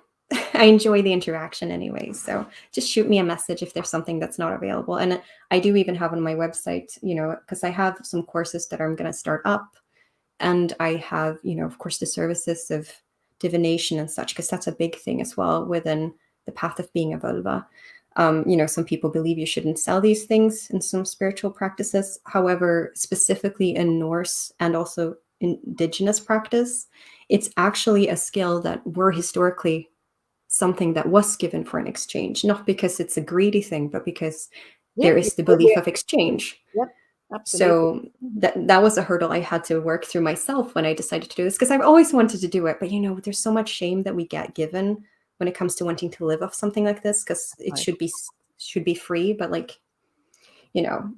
I enjoy the interaction anyway. So just shoot me a message if there's something that's not available. And I do even have on my website, you know, because I have some courses that I'm going to start up. And I have, you know, of course, the services of divination and such, because that's a big thing as well within the path of being a vulva. You know, some people believe you shouldn't sell these things in some spiritual practices. However, specifically in Norse and also indigenous practice, it's actually a skill that were historically something that was given for an exchange, not because it's a greedy thing, but because there is the belief of exchange. Yep, absolutely. So that was a hurdle I had to work through myself when I decided to do this, because I've always wanted to do it. But, you know, there's so much shame that we get given when it comes to wanting to live off something like this, because it should be free. But like, you know,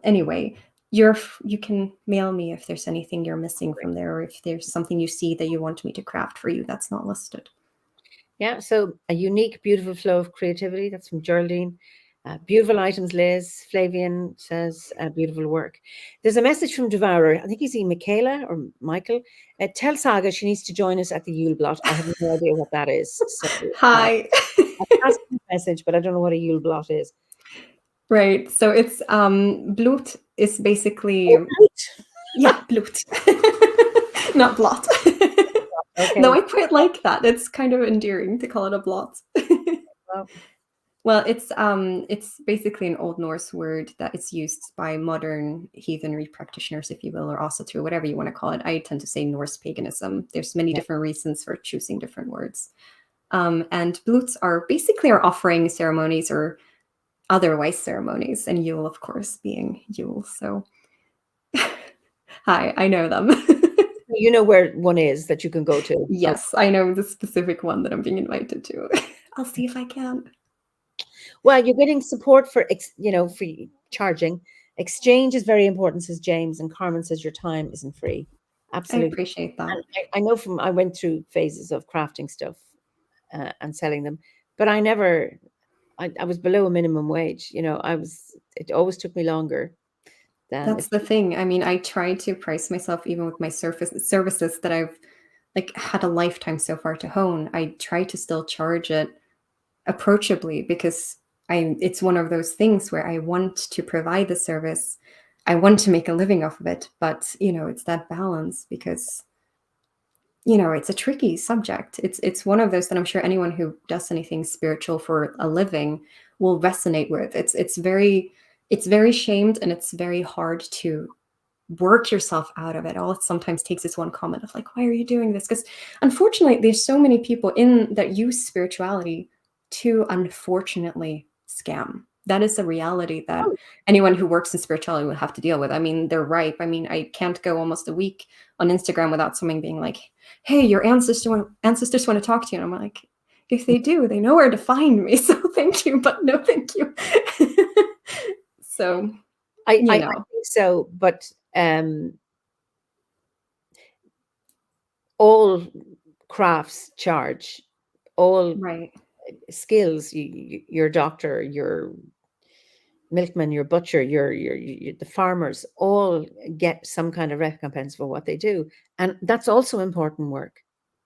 anyway, you can mail me if there's anything you're missing from there, or if there's something you see that you want me to craft for you that's not listed. Yeah, so a unique, beautiful flow of creativity. That's from Geraldine. Beautiful items, Liz. Flavian says, beautiful work. There's a message from Devourer. I think he's Michaela or Michael. Tell Saga she needs to join us at the Yule Blot. I have no idea what that is. So, Hi. I passed the message, but I don't know what a Yule Blot is. Right. So it's Blut is basically yeah, Blut. Not blot. Okay. No, I quite like that. It's kind of endearing to call it a blot. Well, it's basically an Old Norse word that is used by modern heathenry practitioners, if you will, or Asatru, whatever you want to call it. I tend to say Norse paganism. There's many different reasons for choosing different words. And Bluts are basically our offering ceremonies or otherwise ceremonies, and Yule, of course, being Yule. So, hi, I know them. You know where one is that you can go to? Yes, I know the specific one that I'm being invited to. I'll see if I can. Well, you're getting support for, you know, free charging. Exchange is very important, says James, and Carmen says your time isn't free. Absolutely. I appreciate that. I know I went through phases of crafting stuff and selling them, but I was below a minimum wage. You know, it always took me longer. That's the thing. I mean, I try to price myself even with my services that I've like had a lifetime so far to hone. I try to still charge it approachably because it's one of those things where I want to provide the service I want to make a living off of it, but it's that balance, because it's a tricky subject. It's one of those that I'm sure anyone who does anything spiritual for a living will resonate with. It's very shamed, and it's very hard to work yourself out of it. All it sometimes takes is one comment of like, why are you doing this? Because unfortunately, there's so many people in that use spirituality to unfortunately scam. That is a reality that Oh, anyone who works in spirituality will have to deal with. I mean, they're ripe. I mean, I can't go almost a week on Instagram without someone being like, hey, your ancestors want to talk to you. And I'm like, if they do, they know where to find me. So thank you, but no thank you. So, I think so, but all crafts charge, all right. skills, your doctor, your milkman, your butcher, the farmers, all get some kind of recompense for what they do, and that's also important work.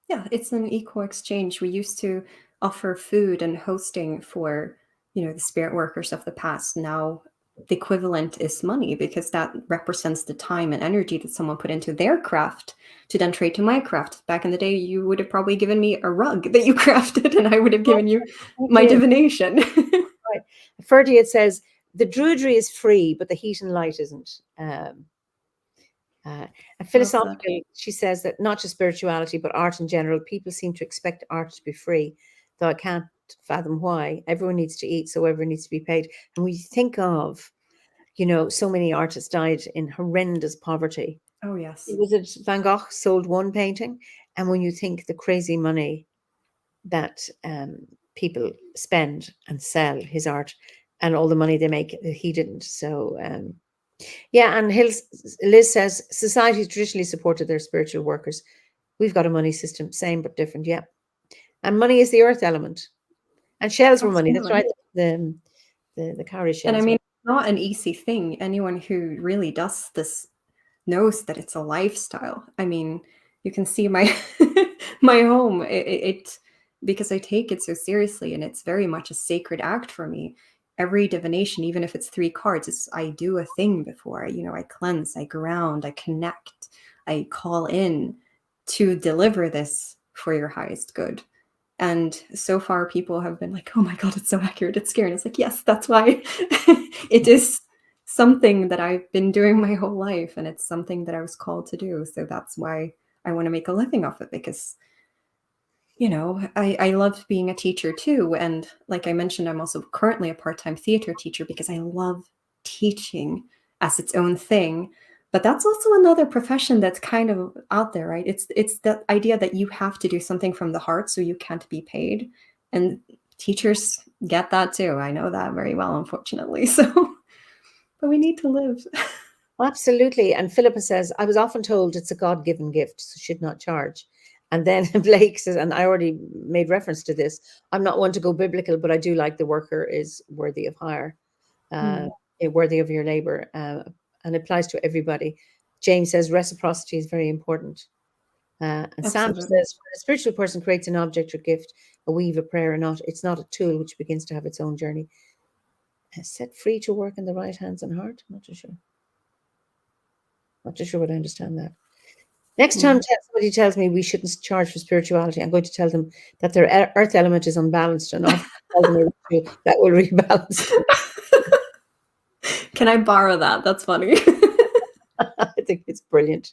Yeah, it's an equal exchange. We used to offer food and hosting for, the spirit workers of the past. Now the equivalent is money, because that represents the time and energy that someone put into their craft to then trade to my craft. Back in the day, you would have probably given me a rug that you crafted, and I would have given you Thank my you. divination. Right. Ferdy, it says the druidry is free, but the heat and light isn't. And philosophically, she says that not just spirituality, but art in general, people seem to expect art to be free, though I can't fathom why. Everyone needs to eat, so everyone needs to be paid. And we think of, so many artists died in horrendous poverty. Oh, yes. Was it Van Gogh sold one painting? And when you think the crazy money that people spend and sell his art, and all the money they make, he didn't. So yeah, and Liz says society traditionally supported their spiritual workers. We've got a money system, same but different. Yeah, and money is the earth element, and shells were money. That's right. The cowrie And I shells. mean, Right? it's not an easy thing. Anyone who really does this knows that it's a lifestyle. I mean, you can see my my home. It because I take it so seriously, and it's very much a sacred act for me. Every divination, even if it's 3 cards, I do a thing before. I cleanse, I ground, I connect, I call in to deliver this for your highest good. And so far, people have been like, oh my God, it's so accurate. It's scary. And it's like, yes, that's why it is something that I've been doing my whole life. And it's something that I was called to do. So that's why I want to make a living off it, because, I love being a teacher too. And like I mentioned, I'm also currently a part-time theater teacher because I love teaching as its own thing. But that's also another profession that's kind of out there, right? It's the idea that you have to do something from the heart so you can't be paid. And teachers get that too. I know that very well, unfortunately. So, but we need to live. Absolutely. And Philippa says, I was often told it's a God-given gift, so should not charge. And then Blake says, and I already made reference to this, I'm not one to go biblical, but I do like the worker is worthy of hire, worthy of your labor, and applies to everybody. James says reciprocity is very important. And Sam says, Absolutely. when a spiritual person creates an object or gift, a weave, a prayer, or not, it's not a tool which begins to have its own journey. Set free to work in the right hands and heart. I'm not too sure. Not too sure what I understand that. Next time somebody tells me we shouldn't charge for spirituality, I'm going to tell them that their earth element is unbalanced enough. That will rebalance. Can I borrow that? That's funny. I think it's brilliant.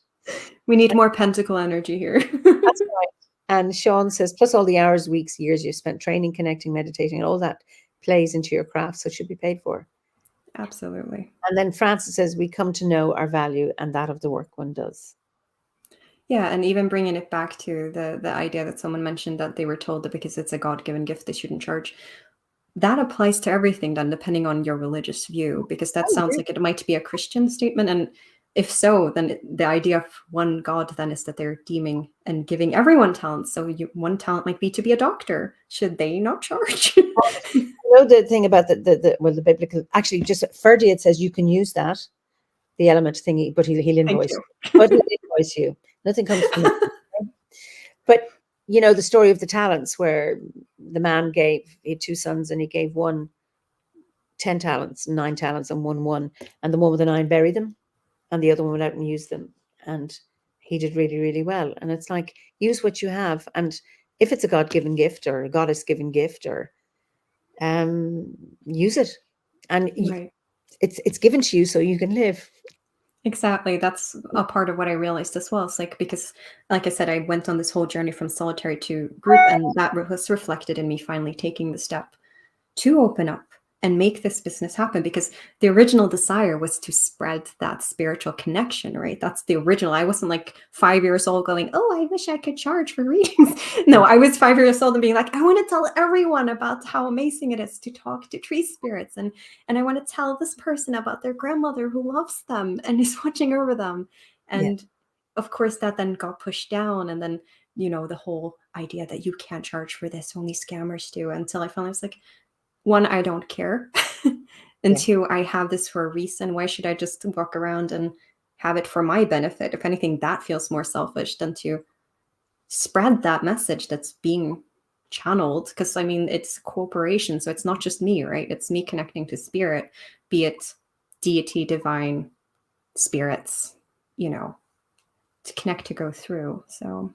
We need more pentacle energy here. That's right. And Sean says, plus all the hours, weeks, years you've spent training, connecting, meditating, and all that plays into your craft, so it should be paid for. Absolutely. And then Francis says, we come to know our value and that of the work one does. Yeah, and even bringing it back to the idea that someone mentioned that they were told that because it's a God-given gift, they shouldn't charge. That applies to everything then, depending on your religious view, because that sounds like it might be a Christian statement. And if so, then the idea of one God then is that they're deeming and giving everyone talents. So one talent might be to be a doctor. Should they not charge? You know the thing about the biblical, actually, just Ferdy, it says you can use that, the element thingy, but he'll invoice you. But he'll invoice you. Nothing comes from it. But the story of the talents, where the man he had 2 sons and he gave one 10 talents, 9 talents, and 1. And the one with the 9 buried them, and the other one went out and used them. And he did really, really well. And it's like, use what you have. And if it's a God-given gift or a goddess-given gift, or use it. And Right. it's given to you so you can live. Exactly. That's a part of what I realized as well. It's like, because like I said, I went on this whole journey from solitary to group, and that was reflected in me finally taking the step to open up and make this business happen, because the original desire was to spread that spiritual connection, right? That's the original. I wasn't like 5 years old going, oh, I wish I could charge for readings. No, I was 5 years old and being like, I want to tell everyone about how amazing it is to talk to tree spirits. And I want to tell this person about their grandmother who loves them and is watching over them. And of course, that then got pushed down. And then, the whole idea that you can't charge for this, only scammers do, until I finally was like, one, I don't care. And two, I have this for a reason. Why should I just walk around and have it for my benefit? If anything, that feels more selfish than to spread that message that's being channeled. Because I mean, it's cooperation. So it's not just me, right? It's me connecting to spirit, be it deity, divine, spirits, to connect, to go through. So.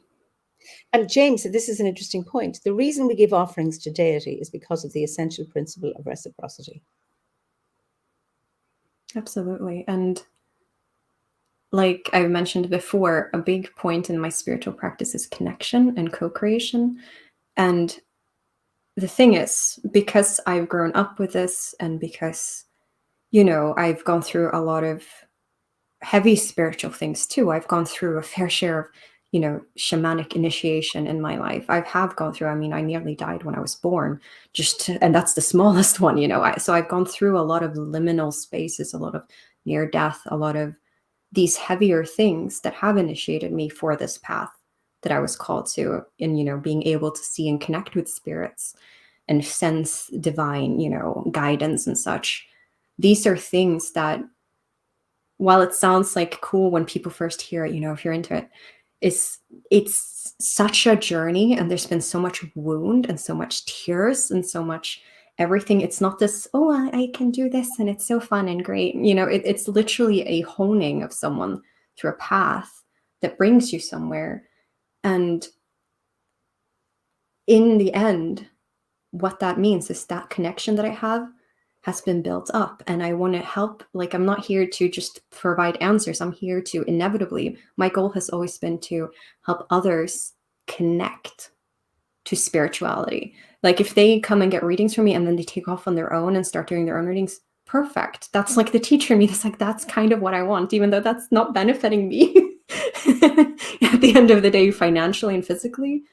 And James, this is an interesting point. The reason we give offerings to deity is because of the essential principle of reciprocity. Absolutely. And like I mentioned before, a big point in my spiritual practice is connection and co-creation. And the thing is, because I've grown up with this, and because, I've gone through a lot of heavy spiritual things too. I've gone through a fair share of shamanic initiation in my life. I have gone through, I nearly died when I was born, and that's the smallest one, so I've gone through a lot of liminal spaces, a lot of near death, a lot of these heavier things that have initiated me for this path that I was called to, in, being able to see and connect with spirits and sense divine, guidance and such. These are things that, while it sounds like cool when people first hear it, if you're into it, it's such a journey, and there's been so much wound and so much tears and so much everything. It's not this, oh, I can do this and it's so fun and great. It's literally a honing of someone through a path that brings you somewhere. And in the end, what that means is that connection that I have has been built up, and I want to help. Like, I'm not here to just provide answers. I'm here to, inevitably, my goal has always been to help others connect to spirituality. Like, if they come and get readings from me and then they take off on their own and start doing their own readings, perfect. That's like the teacher in me. That's like, that's kind of what I want, even though that's not benefiting me at the end of the day, financially and physically.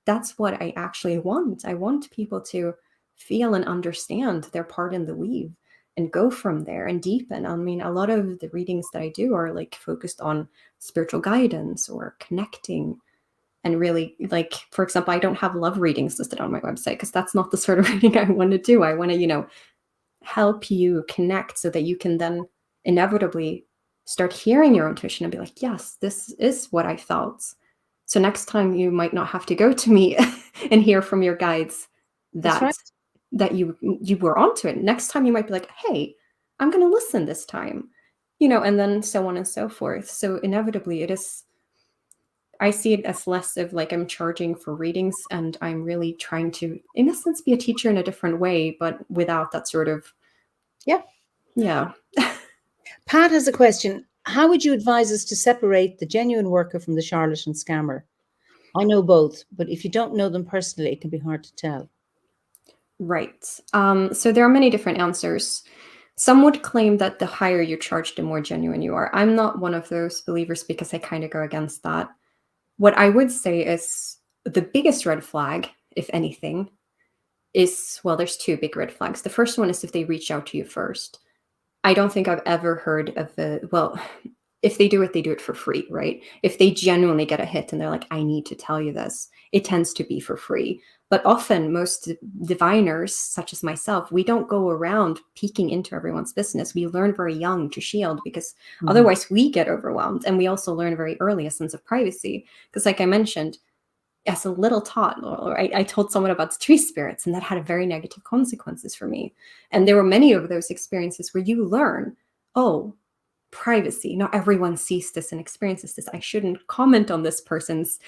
That's what I actually want. I want people to feel and understand their part in the weave and go from there and deepen. A lot of the readings that I do are like focused on spiritual guidance or connecting. And really, like, for example, I don't have love readings listed on my website because that's not the sort of reading I want to do. I want to, help you connect so that you can then inevitably start hearing your intuition and be like, yes, this is what I felt. So next time you might not have to go to me and hear from your guides that you were onto it. Next time you might be like, hey, I'm going to listen this time, and then so on and so forth. So inevitably it is, I see it as less of like I'm charging for readings, and I'm really trying to, in a sense, be a teacher in a different way, but without that sort of. Yeah. Pat has a question. How would you advise us to separate the genuine worker from the charlatan scammer? I know both, but if you don't know them personally, it can be hard to tell. Right. So there are many different answers. Some would claim that the higher you charge, the more genuine you are. I'm not one of those believers because I kind of go against that. What I would say is the biggest red flag, if anything, is, well, there's two big red flags. The first one is if they reach out to you first. I don't think I've ever heard of if they do it for free, right? If they genuinely get a hit and they're like, I need to tell you this, it tends to be for free. But often most diviners, such as myself, we don't go around peeking into everyone's business. We learn very young to shield because otherwise we get overwhelmed. And we also learn very early a sense of privacy. Because like I mentioned, as a little tot, or I told someone about tree spirits, and that had a very negative consequences for me. And there were many of those experiences where you learn, oh, privacy. Not everyone sees this and experiences this. I shouldn't comment on this person's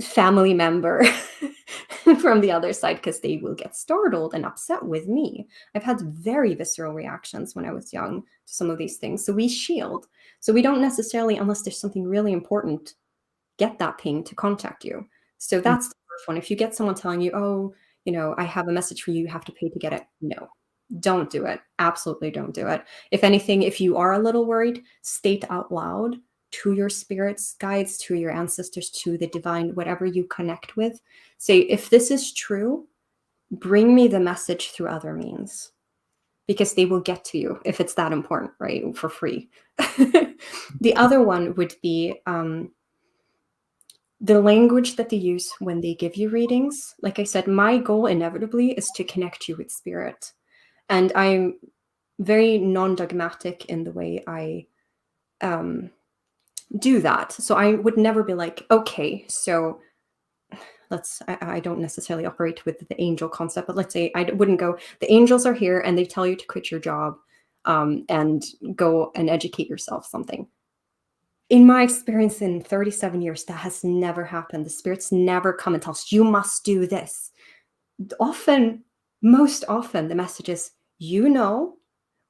family member from the other side because they will get startled and upset with me. I've had very visceral reactions when I was young to some of these things. So we shield. So we don't necessarily, unless there's something really important, get that ping to contact you. So that's the first one. If you get someone telling you, oh, I have a message for you, you have to pay to get it. No, don't do it. Absolutely don't do it. If anything, if you are a little worried, state out loud to your spirits, guides, to your ancestors, to the divine, whatever you connect with. Say, if this is true, bring me the message through other means, because they will get to you if it's that important, right? For free. The other one would be the language that they use when they give you readings. Like I said, my goal inevitably is to connect you with spirit. And I'm very non-dogmatic in the way I do that. So I would never be like, okay, so I don't necessarily operate with the angel concept, but let's say I wouldn't go, the angels are here and they tell you to quit your job and go and educate yourself something. In my experience in 37 years, that has never happened. The spirits never come and tell us, you must do this. Most often, the message is,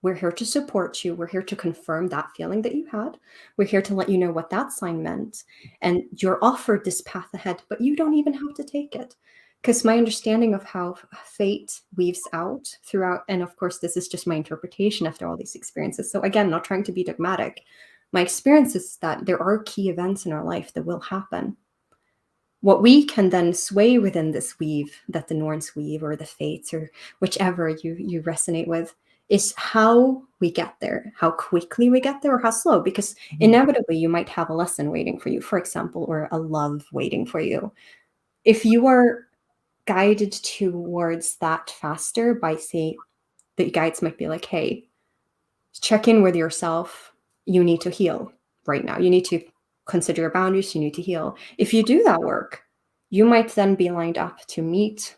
we're here to support you. We're here to confirm that feeling that you had. We're here to let you know what that sign meant. And you're offered this path ahead, but you don't even have to take it. Because my understanding of how fate weaves out throughout, and of course, this is just my interpretation after all these experiences. So again, not trying to be dogmatic. My experience is that there are key events in our life that will happen. What we can then sway within this weave that the Norns weave, or the fates, or whichever you resonate with, is how we get there, how quickly we get there, or how slow. Because inevitably you might have a lesson waiting for you, for example, or a love waiting for you. If you are guided towards that faster by, say, the guides might be like, hey, check in with yourself. You need to heal right now. You need to consider your boundaries. You need to heal. If you do that work, you might then be lined up to meet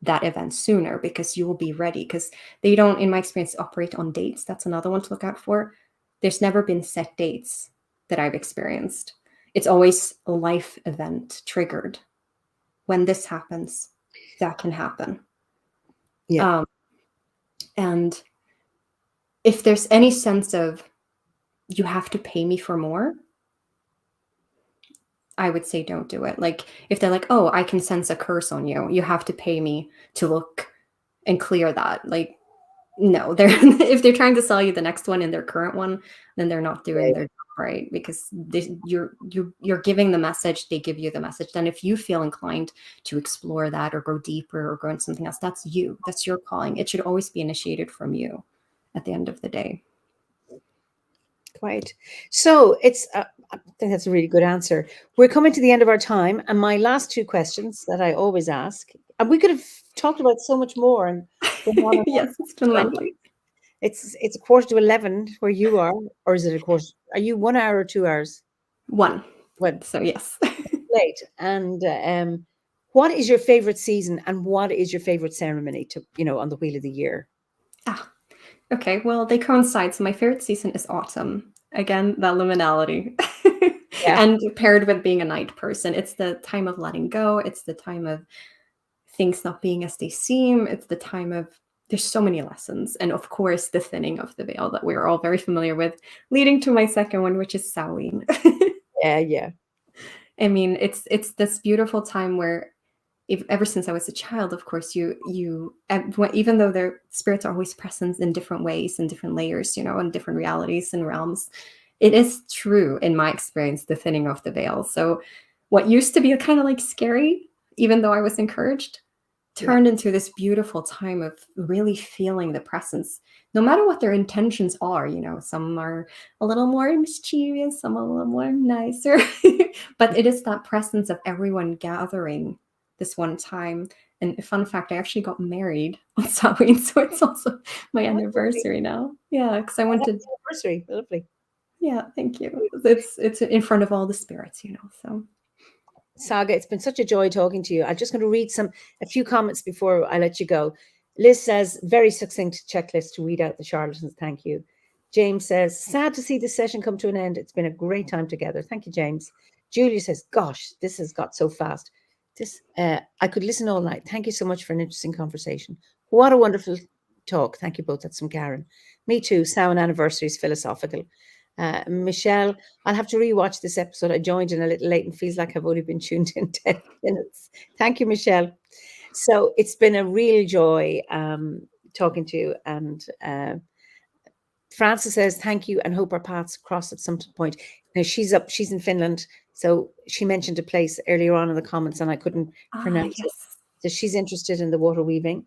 that event sooner, because you will be ready. Because they don't, in my experience, operate on dates. That's another one to look out for. There's never been set dates that I've experienced. It's always a life event triggered. When this happens, that can happen. Yeah. And if there's any sense of, you have to pay me for more, I would say don't do it. Like, if they're like, oh, I can sense a curse on you, you have to pay me to look and clear that. Like, no, if they're trying to sell you the next one in their current one, then they're not doing their job right, because you're giving the message, they give you the message. Then if you feel inclined to explore that or go deeper or go into something else, that's you. That's your calling. It should always be initiated from you at the end of the day. Quite. So it's, I think that's a really good answer. We're coming to the end of our time. And my last two questions that I always ask, and we could have talked about so much more. And yes, it's been lovely. It's 11:15 where you are, or is it a quarter? Are you 1 hour or 2 hours? One. Well, so yes. Late. And what is your favorite season, and what is your favorite ceremony to, on the wheel of the year? Okay, well, they coincide. So my favorite season is autumn. Again, that liminality. Yeah. And paired with being a night person. It's the time of letting go. It's the time of things not being as they seem. It's the time of, there's so many lessons. And of course, the thinning of the veil that we're all very familiar with, leading to my second one, which is Samhain. Yeah. I mean, it's this beautiful time where, ever since I was a child, of course, even though their spirits are always present in different ways and different layers, in different realities and realms, it is true, in my experience, the thinning of the veil. So what used to be kind of like scary, even though I was encouraged, turned into this beautiful time of really feeling the presence, no matter what their intentions are. Some are a little more mischievous, some a little more nicer, but it is that presence of everyone gathering this one time. And a fun fact, I actually got married on Samhain, so it's also my anniversary now. Yeah, because I wanted anniversary. Lovely. Yeah, thank you. It's in front of all the spirits, so. Saga, it's been such a joy talking to you. I'm just going to read a few comments before I let you go. Liz says, very succinct checklist to weed out the charlatans. Thank you. James says, sad to see this session come to an end. It's been a great time together. Thank you, James. Julia says, gosh, this has got so fast. I could listen all night. Thank you so much for an interesting conversation. What a wonderful talk. Thank you both. That's from Karen. Me too. Samhain anniversary is philosophical. Michelle, I'll have to rewatch this episode. I joined in a little late and feels like I've only been tuned in 10 minutes. Thank you, Michelle. So it's been a real joy talking to you. And Frances says, thank you and hope our paths cross at some point. Now she's in Finland. So she mentioned a place earlier on in the comments and I couldn't pronounce it. So she's interested in the water weaving.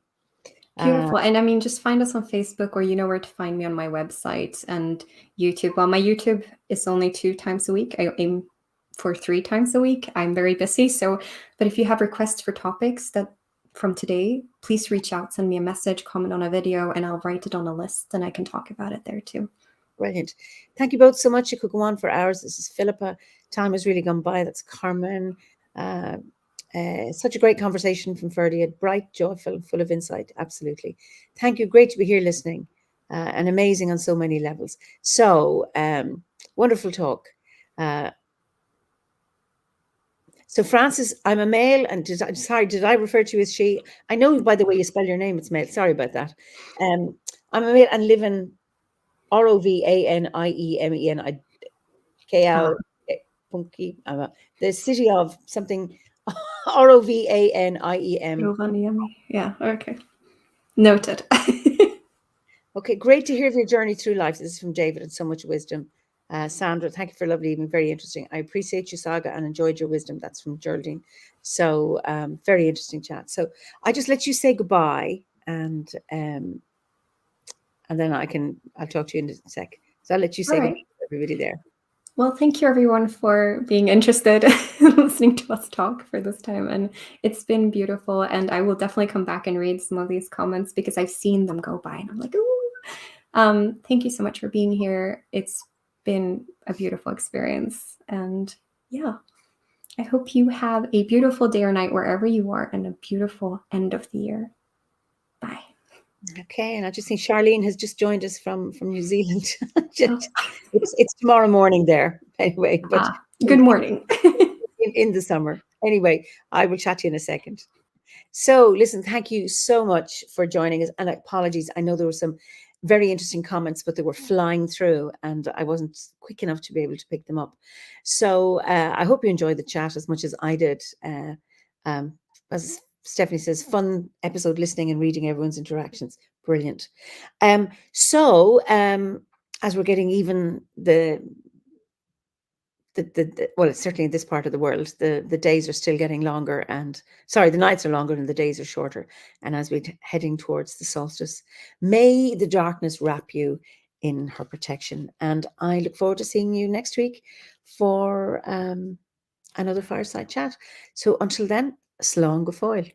Beautiful. And I mean, just find us on Facebook, or you know where to find me on my website and YouTube. Well, my YouTube is only 2 times a week. I aim for 3 times a week. I'm very busy. But if you have requests for topics that from today, please reach out, send me a message, comment on a video, and I'll write it on a list and I can talk about it there too. Brilliant. Thank you both so much. You could go on for hours. This is Philippa. Time has really gone by. That's Carmen. Such a great conversation from Ferdy. Bright, joyful, full of insight. Absolutely. Thank you. Great to be here listening and amazing on so many levels. So wonderful talk. So Frances, I'm a male, and did I refer to you as she? I know by the way you spell your name, it's male. Sorry about that. I'm a male and live in Rovaniemen, Punky, the city of something. Rovaniem. Rovaniemi. Yeah. Okay. Noted. Okay, great to hear of your journey through life. This is from David and so much wisdom. Sandra, thank you for a lovely evening. Very interesting. I appreciate you, Saga, and enjoyed your wisdom. That's from Geraldine. So very interesting chat. So I just let you say goodbye, and then I'll talk to you in a sec. So I'll let you say goodbye to everybody there. Well, thank you everyone for being interested in listening to us talk for this time. And it's been beautiful. And I will definitely come back and read some of these comments because I've seen them go by and I'm like, ooh. Thank you so much for being here. It's been a beautiful experience. And yeah, I hope you have a beautiful day or night wherever you are and a beautiful end of the year. Bye. Okay, and I just think Charlene has just joined us from New Zealand. It's tomorrow morning there, anyway. But good morning. in the summer. Anyway, I will chat to you in a second. So, listen, thank you so much for joining us, and apologies. I know there were some very interesting comments, but they were flying through, and I wasn't quick enough to be able to pick them up. So, I hope you enjoyed the chat as much as I did. As Stephanie says, fun episode listening and reading everyone's interactions. Brilliant. So as we're getting even well, certainly in this part of the world, the days are still getting longer, the nights are longer and the days are shorter. And as we're heading towards the solstice, may the darkness wrap you in her protection. And I look forward to seeing you next week for another Fireside Chat. So until then, slán go fóill.